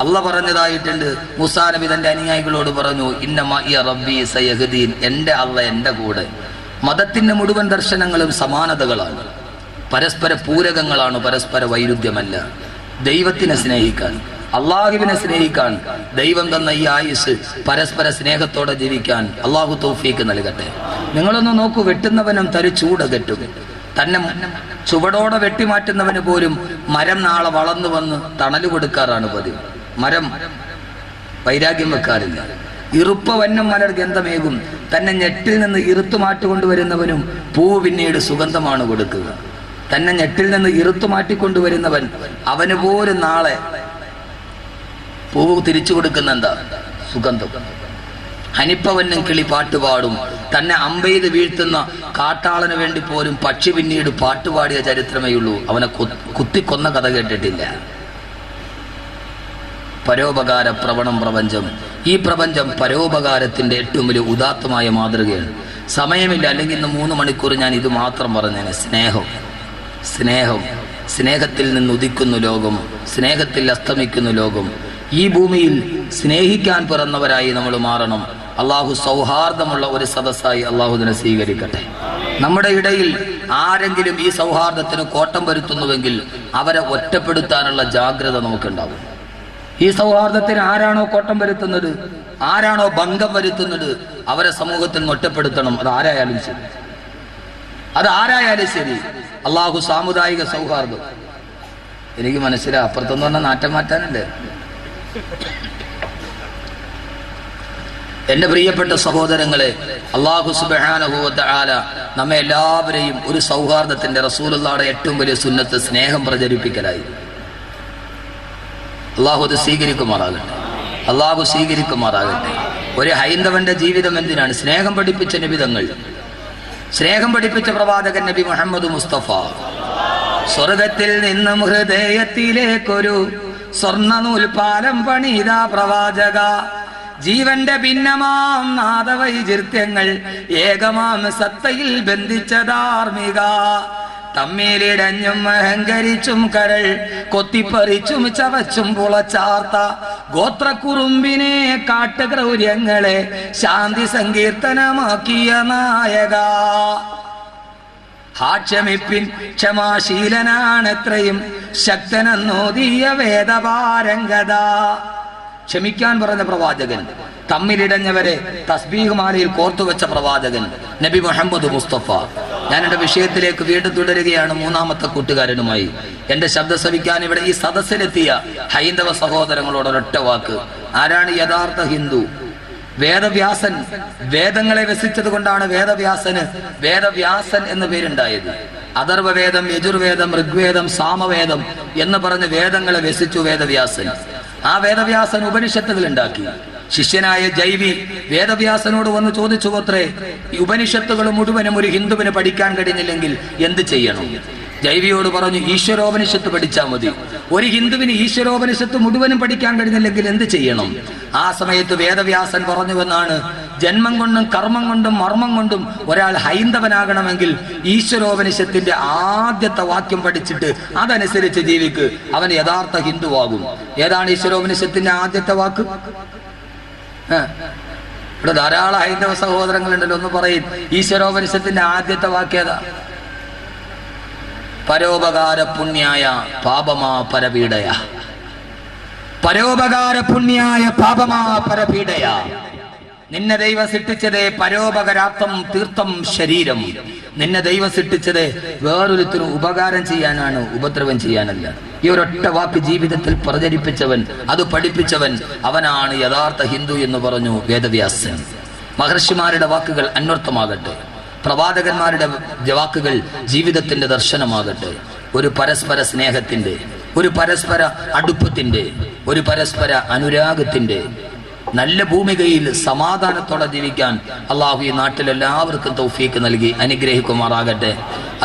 അള്ള പറഞ്ഞതായിട്ടുണ്ട്. മൂസാ നബി തന്റെ അനുയായികളോട് പറഞ്ഞു, ഇന്ന മഇയ റബ്ബി സയഹ്ദീൻ, എന്റെ അള്ള എന്റെ കൂടെ. മതത്തിന്റെ മുഴുവൻ ദർശനങ്ങളും സമാനതകളാണ്, പരസ്പര പൂരകങ്ങളാണ്, പരസ്പര വൈരുദ്ധ്യമല്ല. ദൈവത്തിനെ സ്നേഹിക്കാൻ, അള്ളാഹുവിനെ സ്നേഹിക്കാൻ, ദൈവം തന്ന ഈ ആയുസ് പരസ്പര സ്നേഹത്തോടെ ജീവിക്കാൻ അള്ളാഹു തൗഫീക്ക് നൽകട്ടെ. നിങ്ങളൊന്ന് നോക്കൂ, വെട്ടുന്നവനും തരുചൂടകറ്റും. തന്നെ ചുവടോടെ വെട്ടിമാറ്റുന്നവന് പോലും മരം നാളെ വളർന്നു വന്ന് തണല് കൊടുക്കാറാണ് പതിവ്. മരം വൈരാഗ്യം വെക്കാറില്ല. ഇറുപ്പവന്നം മലർ ഗന്ധമേകും. തന്നെ ഞെട്ടിൽ നിന്ന് ഇറുത്തു മാറ്റിക്കൊണ്ടുവരുന്നവനും പൂവ് പിന്നീട് സുഗന്ധമാണ് കൊടുക്കുക. തന്നെ ഞെട്ടിൽ നിന്ന് ഇറുത്തു മാറ്റിക്കൊണ്ടുവരുന്നവൻ അവന് പോലും നാളെ പൂവ് തിരിച്ചു കൊടുക്കുന്ന എന്താ? സുഗന്ധം. ഹനിപ്പവനും കിളി പാട്ടുപാടും. തന്നെ അമ്പെയ്ത് വീഴ്ത്തുന്ന കാട്ടാളന് വേണ്ടി പോലും പക്ഷി പിന്നീട് പാട്ടുപാടിയ ചരിത്രമേ ഉള്ളൂ. അവനെ കുത്തിക്കൊന്ന കഥ കേട്ടിട്ടില്ല. പരോപകാര പ്രവണം പ്രപഞ്ചം. ഈ പ്രപഞ്ചം പരോപകാരത്തിന്റെ ഏറ്റവും വലിയ ഉദാത്തമായ മാതൃകയാണ്. സമയമില്ല, അല്ലെങ്കിൽ ഇന്ന് 3 മണിക്കൂർ ഞാൻ ഇത് മാത്രം പറഞ്ഞേനെ. സ്നേഹം, സ്നേഹം, സ്നേഹത്തിൽ നിന്ന് ഉദിക്കുന്നു ലോകം, സ്നേഹത്തിൽ അസ്തമിക്കുന്നു ലോകം. ഈ ഭൂമിയിൽ സ്നേഹിക്കാൻ പിറന്നവരായി നമ്മൾ മാറണം. അള്ളാഹു സൗഹാർദ്ദമുള്ള ഒരു സദസ്സായി അള്ളാഹു ഇതിനെ സ്വീകരിക്കട്ടെ. നമ്മുടെ ഇടയിൽ ആരെങ്കിലും ഈ സൗഹാർദ്ദത്തിന് കോട്ടം വരുത്തുന്നുവെങ്കിൽ അവരെ ഒറ്റപ്പെടുത്താനുള്ള ജാഗ്രത നമുക്കുണ്ടാവും. ഈ സൗഹാർദ്ദത്തിന് ആരാണോ കോട്ടം വരുത്തുന്നത്, ആരാണോ ഭംഗം വരുത്തുന്നത്, അവരെ സമൂഹത്തിൽ നിന്ന് ഒറ്റപ്പെടുത്തണം. അതാരായാലും ശരി, അതാരായാലും ശരി. അള്ളാഹു സാമുദായിക സൗഹാർദ്ദം, എനിക്ക് മനസ്സിലായി. അപ്പുറത്തെന്ന് പറഞ്ഞാൽ നാറ്റം മാറ്റാനല്ലേ. എന്റെ പ്രിയപ്പെട്ട സഹോദരങ്ങളെ, അല്ലാഹു സുബ്ഹാനഹു വ തആല നമ്മെ എല്ലാവരെയും ഒരു സൗഹാർദ്ദത്തിന്റെ, റസൂലുള്ളാഹിയുടെ ഏറ്റവും വലിയ സുന്നത്ത് സ്നേഹം പ്രചരിപ്പിക്കലായി. അള്ളാഹു അത് സ്വീകരിക്കുമാറാകട്ടെ, അള്ളാഹു സ്വീകരിക്കുമാറാകട്ടെ. ഒരു ഹൈന്ദവന്റെ ജീവിതം എന്തിനാണ്? സ്നേഹം പഠിപ്പിച്ച നിബിധങ്ങൾ, സ്നേഹം പഠിപ്പിച്ച പ്രവാചകൻ നബി മുഹമ്മദ് മുസ്തഫ സ്വർഗത്തിൽ നിന്നും ഹൃദയത്തിലേക്കൊരു സ്വർണ്ണ നൂൽപാലം പണിത പ്രവാചക. ജീവന്റെ ഭിന്നമാം നാദവൈചിത്യങ്ങൾ ഏകമാം സത്തയിൽ ബന്ധിച്ച ധാർമ്മിക. തമ്മിലിടഞ്ഞും അഹങ്കരിച്ചും കരൾ കൊത്തിപ്പറിച്ചും ചവച്ചും പുളച്ചാർത്ത ഗോത്രക്കുറുമ്പിനെ കാട്ടുക്രൗര്യങ്ങളെ ശാന്തി സങ്കീർത്തനമാക്കിയ നായക. ക്ഷമിപ്പിൻ ക്ഷമാശീലനാണെത്രയും ശക്തനെന്നോദിയ വേദപാരംഗത. ക്ഷമിക്കാൻ പറഞ്ഞ പ്രവാചകൻ, തമ്മിലിടഞ്ഞവരെ തസ്ബീഹ് മാലയിൽ കോർത്തുവെച്ച പ്രവാചകൻ നബി മുഹമ്മദ് മുസ്തഫ. ഞാൻ എന്റെ വിഷയത്തിലേക്ക് വീണ്ടും തുടരുകയാണ്. മൂന്നാമത്തെ കൂട്ടുകാരനുമായി എന്റെ ശബ്ദം ശ്രവിക്കാൻ ഇവിടെ ഈ സദസ്സിലെത്തിയ ഹൈന്ദവ സഹോദരങ്ങളോട് ഒരൊറ്റ വാക്ക്. ആരാണ് യഥാർത്ഥ ഹിന്ദു? വേദവ്യാസൻ. വേദങ്ങളെ വ്യസിച്ചത് കൊണ്ടാണ് വേദവ്യാസൻ എന്ന പേരുണ്ടായത്. അഥർവവേദം, യജുർവേദം, ഋഗ്വേദം, സാമവേദം എന്ന് പറഞ്ഞ് വേദങ്ങളെ വ്യസിച്ചു വേദവ്യാസൻ. ആ വേദവ്യാസൻ ഉപനിഷത്തുകൾ ഉണ്ടാക്കി. ശിഷ്യനായ ജൈവി വേദവ്യാസനോട് വന്ന് ചോദിച്ചു, അത്രേ, ഈ ഉപനിഷത്തുകൾ മുഴുവനും ഒരു ഹിന്ദുവിന് പഠിക്കാൻ കഴിഞ്ഞില്ലെങ്കിൽ എന്ത് ചെയ്യണം? ജൈവിയോട് പറഞ്ഞു, ഈശ്വരോപനിഷത്ത് പഠിച്ചാൽ മതി. ഒരു ഹിന്ദുവിന് ഈശ്വരോപനിഷത്ത് മുഴുവനും പഠിക്കാൻ കഴിഞ്ഞില്ലെങ്കിൽ എന്ത് ചെയ്യണം? ആ സമയത്ത് വേദവ്യാസൻ പറഞ്ഞുവെന്നാണ്, ജന്മം കൊണ്ടും കർമ്മം കൊണ്ടും മർമ്മം കൊണ്ടും ഒരാൾ ഹൈന്ദവനാകണമെങ്കിൽ ഈശ്വരോപനിഷത്തിന്റെ ആദ്യത്തെ വാക്യം പഠിച്ചിട്ട് അതനുസരിച്ച് ജീവിക്ക്, അവൻ യഥാർത്ഥ ഹിന്ദുവാകും. ഏതാണ് ഈശ്വരോപനിഷത്തിന്റെ ആദ്യത്തെ വാക്ക്? ഇവിടെ ധാരാളം ഹൈന്ദവ സഹോദരങ്ങളുണ്ടല്ലോ, ഒന്ന് പറയും ഈശ്വരോപനിഷത്തിന്റെ ആദ്യത്തെ വാക്യേതാ? പരോപകാര പുണ്യായ പാപമാ പരപീഡയ. പരോപകാര പുണ്യായ പാപമാ പരപീഡയ. നിന്നെ ദൈവം സൃഷ്ടിച്ചതേ പരോപകാരാർത്ഥം തീർത്ഥം ശരീരം. നിന്നെ ദൈവം സൃഷ്ടിച്ചത് വേറൊരുത്തിനും ഉപകാരം ചെയ്യാനാണ്, ഉപദ്രവം ചെയ്യാനല്ല. ഈ ഒരൊറ്റ വാക്ക് ജീവിതത്തിൽ പ്രചരിപ്പിച്ചവൻ, അത് പഠിപ്പിച്ചവൻ, അവനാണ് യഥാർത്ഥ ഹിന്ദു എന്ന് പറഞ്ഞു വേദവ്യാസൻ. മഹർഷിമാരുടെ വാക്കുകൾ അന്വർത്ഥമാകട്ടെ, പ്രവാചകന്മാരുടെ വാക്കുകൾ ജീവിതത്തിന്റെ ദർശനമാകട്ടെ. ഒരു പരസ്പര സ്നേഹത്തിന്റെ, ഒരു പരസ്പര അടുപ്പത്തിന്റെ, ഒരു പരസ്പര അനുരാഗത്തിന്റെ നല്ല ഭൂമികയിൽ സമാധാനത്തോടെ ജീവിക്കാൻ അള്ളാഹു ഈ നാട്ടിലെല്ലാവർക്കും തൗഫീക്ക് നൽകി അനുഗ്രഹിക്കുമാറാകട്ടെ.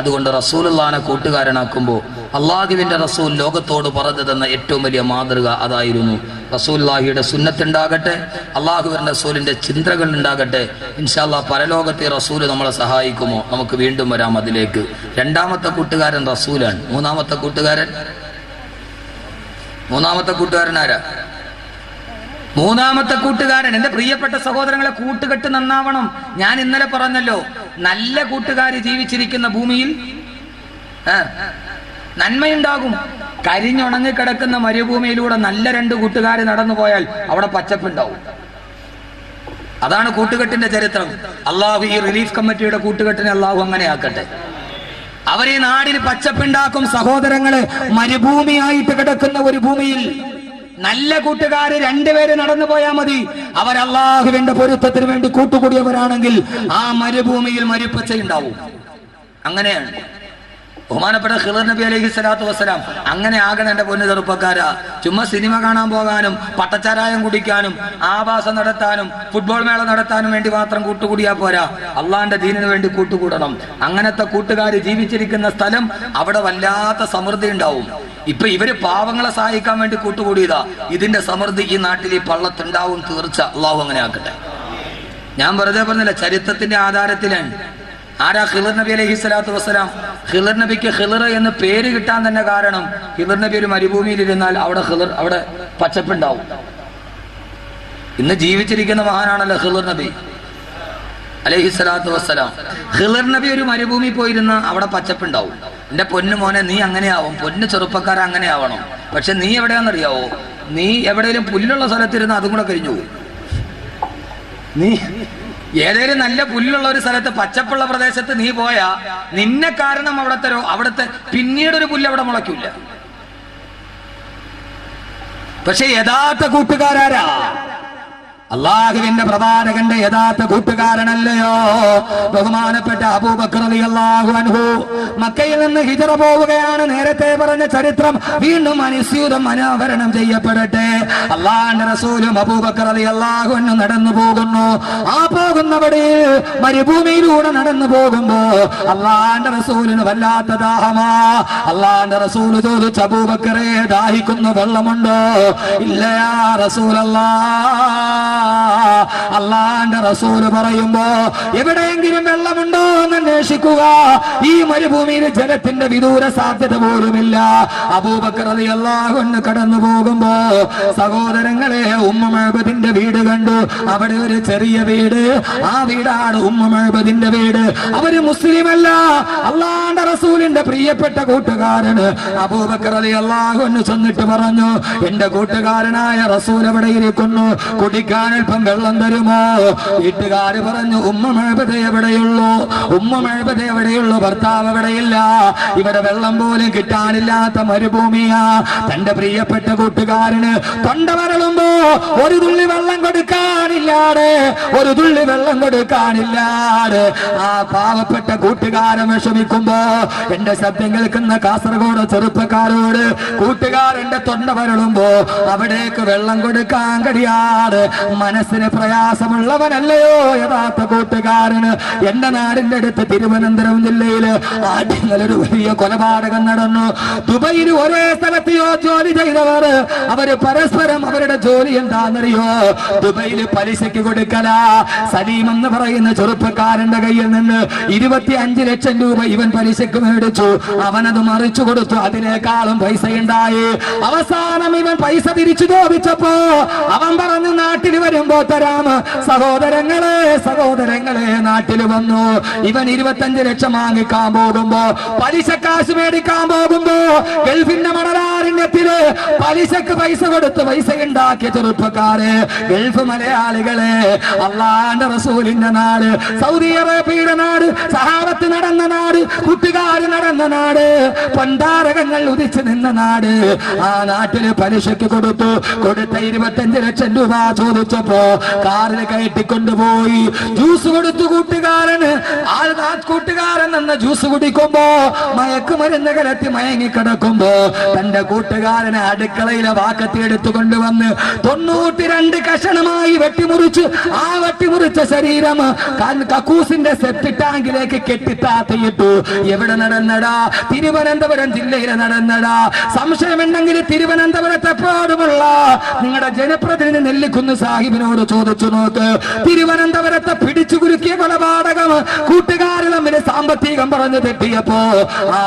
അതുകൊണ്ട് റസൂലുള്ളാഹിനെ കൂട്ടുകാരനാക്കുമ്പോൾ അള്ളാഹുവിന്റെ റസൂൽ ലോകത്തോട് പറഞ്ഞു തന്ന ഏറ്റവും വലിയ മാതൃക അതായിരുന്നു. റസൂലുള്ളാഹിയുടെ സുന്നത്തുണ്ടാകട്ടെ, അള്ളാഹുവിന്റെ റസൂലിന്റെ ചിന്തകൾ ഉണ്ടാകട്ടെ. ഇൻഷാ അല്ലാഹ് പരലോകത്തെ റസൂല് നമ്മളെ സഹായിക്കുമോ? നമുക്ക് വീണ്ടും വരാം അതിലേക്ക്. രണ്ടാമത്തെ കൂട്ടുകാരൻ റസൂലാണ്. മൂന്നാമത്തെ കൂട്ടുകാരൻ ആരാ? മൂന്നാമത്തെ കൂട്ടുകാരൻ. എന്റെ പ്രിയപ്പെട്ട സഹോദരങ്ങളെ, കൂട്ടുകെട്ട് നന്നാവണം. ഞാൻ ഇന്നലെ പറഞ്ഞല്ലോ, നല്ല കൂട്ടുകാര് ജീവിച്ചിരിക്കുന്ന ഭൂമിയിൽ നന്മയുണ്ടാകും. കരിഞ്ഞുണങ്ങിക്കിടക്കുന്ന മരുഭൂമിയിലൂടെ നല്ല രണ്ട് കൂട്ടുകാർ നടന്നു പോയാൽ അവിടെ പച്ചപ്പുണ്ടാവും. അതാണ് കൂട്ടുകെട്ടിന്റെ ചരിത്രം. അള്ളാഹു ഈ റിലീഫ് കമ്മിറ്റിയുടെ കൂട്ടുകെട്ടിനെ അള്ളാഹു അങ്ങനെ ആക്കട്ടെ. അവർ ഈ നാടിന് പച്ചപ്പുണ്ടാക്കും. സഹോദരങ്ങളെ, മരുഭൂമിയായിട്ട് കിടക്കുന്ന ഒരു ഭൂമിയിൽ നല്ല കൂട്ടുകാര് രണ്ടുപേര് നടന്നു പോയാൽ മതി. അവർ അള്ളാഹുവിന്റെ പൊരുത്തത്തിന് വേണ്ടി കൂട്ടുകൂടിയവരാണെങ്കിൽ ആ മരുഭൂമിയിൽ മരുപ്പച്ചയുണ്ടാവും. അങ്ങനെയാണ് ബഹുമാനപ്പെട്ട ഖിളർ നബി അലൈഹി സ്വലാത്തു വസ്സലാം. അങ്ങനെ ആകണം എന്റെ പൊന്നു ചെറുപ്പക്കാരാ. ചുമ്മാ സിനിമ കാണാൻ പോകാനും പട്ടച്ചാരായം കുടിക്കാനും ആവാസം നടത്താനും ഫുട്ബോൾ മേള നടത്താനും വേണ്ടി മാത്രം കൂട്ടുകൂടിയാ പോരാ. അള്ളാന്റെ ദീനിന് വേണ്ടി കൂട്ടുകൂടണം. അങ്ങനത്തെ കൂട്ടുകാര് ജീവിച്ചിരിക്കുന്ന സ്ഥലം അവിടെ വല്ലാത്ത സമൃദ്ധി ഉണ്ടാവും. ഇപ്പൊ ഇവര് പാവങ്ങളെ സഹായിക്കാൻ വേണ്ടി കൂട്ടുകൂടിയതാ. ഇതിന്റെ സമൃദ്ധി ഈ നാട്ടിൽ ഈ പള്ളത്തുണ്ടാവും തീർച്ച. അള്ളാഹു അങ്ങനെ ആക്കട്ടെ. ഞാൻ വെറുതെ പറഞ്ഞില്ല, ചരിത്രത്തിന്റെ ആധാരത്തിലാണ്. ആരാ? ഖിളർ നബി അലൈഹി സ്വലാത്തു വസ്സലാം. ഖിളർ നബിക്ക് ഖിളർ എന്ന് പേര് കിട്ടാൻ തന്നെ കാരണം, ഖിളർ നബി ഒരു മരുഭൂമിയിൽ ഇരുന്നാൽ അവിടെ പച്ചപ്പുണ്ടാവും. ഇന്ന് ജീവിച്ചിരിക്കുന്ന മഹാനാണല്ലോ ഖിളർ നബി അലൈഹി സ്വലാത്തു വസ്സലാം. ഖിളർ നബി ഒരു മരുഭൂമി പോയിരുന്ന അവിടെ പച്ചപ്പുണ്ടാവും. എന്റെ പൊന്നു മോനെ, നീ അങ്ങനെയാവും. പൊന്നു ചെറുപ്പക്കാരൻ അങ്ങനെ ആവണം. പക്ഷെ നീ എവിടെയാണെന്നറിയാവോ? നീ എവിടെയെങ്കിലും പുല്ലുള്ള സ്ഥലത്തിരുന്ന് അതും കൂടെ കഴിഞ്ഞു പോകും. നീ ഏതേലും നല്ല പുല്ലുള്ള ഒരു സ്ഥലത്ത് പച്ചപ്പുള്ള പ്രദേശത്ത് നീ പോയാ നിന്നെ കാരണം അവിടുത്തെ പിന്നീടൊരു പുല്ല് അവിടെ മുളയ്ക്കില്ല. പക്ഷെ യഥാർത്ഥ കൂട്ടുകാരാരാ? അള്ളാഹുവിന്റെ പ്രവാചകന്റെ യഥാർത്ഥ കൂട്ടുകാരനല്ലയോ ബഹുമാനപ്പെട്ട അബൂബക്കർ റളിയല്ലാഹു അൻഹു? മക്കയിൽ നിന്ന് ഹിജറ പോവുകയാണ്. നേരത്തെ പറഞ്ഞ ചരിത്രം വീണ്ടും അനുസ്യൂതം അനാവരണം ചെയ്യപ്പെടട്ടെ. അള്ളാഹുവിന്റെ റസൂലും അബൂബക്കർ റളിയല്ലാഹു അൻഹു നടന്നു പോകുന്നു. ആ പോകുന്നവടെ മരുഭൂമിയിലൂടെ നടന്നു പോകുമ്പോ അള്ളാഹുവിന്റെ റസൂലിന് വല്ലാത്ത ദാഹമാ. അള്ളാഹുവിന്റെ റസൂൽ ചോദിച്ചു, അബൂബക്കറെ ദാഹിക്കുന്നു, വെള്ളമുണ്ടോ? ഇല്ല യാ റസൂലല്ലാഹ്. അള്ളാന്റെ റസൂല് പറയുമ്പോ എവിടെയെങ്കിലും വെള്ളമുണ്ടോ എന്ന് അന്വേഷിക്കുക. ഈ മരുഭൂമിയിൽ ജലത്തിന്റെ വിദൂര സാധ്യത പോലുമില്ല. അബൂബക്കർ റളിയല്ലാഹു അൻഹു കടന്നു പോകുമ്പോ സഹോദരങ്ങളെ ഉമ്മ മഅബദിന്റെ വീട് കണ്ടു. അവിടെ ഒരു ചെറിയ വീട്, ആ വീടാണ് ഉമ്മ മഅബദിന്റെ വീട്. അവര് മുസ്ലിമല്ല, അള്ളാന്റെ റസൂലിന്റെ പ്രിയപ്പെട്ട കൂട്ടുകാരന്. അബൂബക്കർ റളിയല്ലാഹു അൻഹു ചെന്നിട്ട് പറഞ്ഞു, എന്റെ കൂട്ടുകാരനായ റസൂൽ എവിടെ ഇരിക്കുന്നു, കുടിക്കാൻ അല്പം വെള്ളം തരുമോ? വീട്ടുകാര് പറഞ്ഞു, ഉമ്മ മഅബദ് എവിടെയുള്ളൂ, ഉമ്മ മഅബദ് എവിടെയുള്ളൂ, ഭർത്താവ് എവിടെയില്ല. ഇവിടെ വെള്ളം പോലും കിട്ടാനില്ലാത്ത മരുഭൂമിയാ. തന്റെ പ്രിയപ്പെട്ട കൂട്ടുകാരന് തൊണ്ട വരളുമ്പോ ഒരു തുള്ളി വെള്ളം കൊടുക്കാനില്ലാതെ, ഒരു തുള്ളി വെള്ളം കൊടുക്കാനില്ലാതെ ആ പാവപ്പെട്ട കൂട്ടുകാരൻ വിഷമിക്കുമ്പോ എന്റെ ശബ്ദം കേൾക്കുന്ന കാസർഗോഡ് ചെറുപ്പക്കാരോട്, കൂട്ടുകാരന്റെ തൊണ്ട വരളുമ്പോ അവിടേക്ക് വെള്ളം കൊടുക്കാൻ കഴിയാതെ മനസ്സിന് പ്രയാസമുള്ളവനല്ലയോ യഥാർത്ഥ കൂട്ടുകാരന്? എന്റെ നാടിന്റെ അടുത്ത് തിരുവനന്തപുരം ജില്ലയില് ആദ്യങ്ങളൊരു വലിയ കൊലപാതകം നടന്നു. ദുബൈയിൽ ഒരേ സ്ഥലത്ത് ജോലി ചെയ്തവർ അവര് പരസ്പരം അവരുടെ ജോലി എന്താണെന്നറിയോ? ദുബൈയിൽ പലിശയ്ക്ക് കൊടുക്കല. സലീം എന്ന് പറയുന്ന ചെറുപ്പക്കാരന്റെ കയ്യിൽ നിന്ന് 25 ലക്ഷം രൂപ ഇവൻ പലിശക്ക് മേടിച്ചു. അവനത് മറിച്ചു കൊടുത്തു. അതിനേക്കാളും പൈസ ഉണ്ടായി. അവസാനം ഇവൻ പൈസ തിരിച്ചു ചോദിച്ചപ്പോ അവൻ പറഞ്ഞു, നാട്ടിൽ വരുമ്പോ തരാം. സഹോദരങ്ങളെ സഹോദരങ്ങളെ നാട്ടിൽ വന്നു. ഇവൻ 25 ലക്ഷം വാങ്ങിക്കാൻ പോകുമ്പോ, പലിശ കാശ് മേടിക്കാൻ പോകുമ്പോ ഗൾഫിന്റെ മണലാരണ്യത്തില് പലിശക്ക് പൈസ കൊടുത്ത് പൈസ ഉണ്ടാക്കിയ ചെറുപ്പക്കാരെ, ഗൾഫ് മലയാളികളെ, അള്ളാന്റെ റസൂലിന്റെ നാട്, സൗദി അറേബ്യയുടെ നാട്, സഹാബത്ത് നടന്ന നാട്, കൂട്ടുകാര് നടന്ന നാട്, പണ്ടാരകങ്ങൾ ഉദിച്ചു നിന്ന നാട്. ആ നാട്ടില് പലിശക്ക് കൊടുത്തു. കൊടുത്ത 25 ലക്ഷം രൂപ ചോദിച്ചപ്പോ കാറിൽ കയറ്റിക്കൊണ്ടുപോയി ജ്യൂസ് കൊടുത്തു കൂട്ടുകാരന്. ആ കൂട്ടുകാരൻ എന്ന ജ്യൂസ് കുടിക്കുമ്പോ മയക്കുമരുന്ന് കലത്തി മയങ്ങിക്കിടക്കുമ്പോ തന്റെ കൂട്ടുകാരനെ അടുക്കളയിലെ വാക്കത്തി എടുത്തു കൊണ്ടുവന്ന് 92 കഷണമായി വെട്ടിമുറിച്ച് ആ വെട്ടിമുറിച്ച ശരീരം കക്കൂസിന്റെ സെപ്റ്റി ടാങ്കിലേക്ക് കെട്ടിത്താത്തിയിട്ടു. എവിടെ നടന്നടാ? തിരുവനന്തപുരം ജില്ലയിലെ നടന്നടാ. സംശയമുണ്ടെങ്കിൽ തിരുവനന്തപുരത്തെ എപ്പോഴുമുള്ള നിങ്ങളുടെ ജനപ്രതിനിധി നെല്ലിക്കുന്ന് സാഹിബിനോട് ചോദിച്ചു നോക്ക്. തിരുവനന്തപുരത്തെ പിടിച്ചു കുലുക്കിയ കൊലപാതകം കൂട്ടുകാരിൽ തമ്മിൽ സാമ്പത്തികം പറഞ്ഞു തെറ്റിയപ്പോ ആ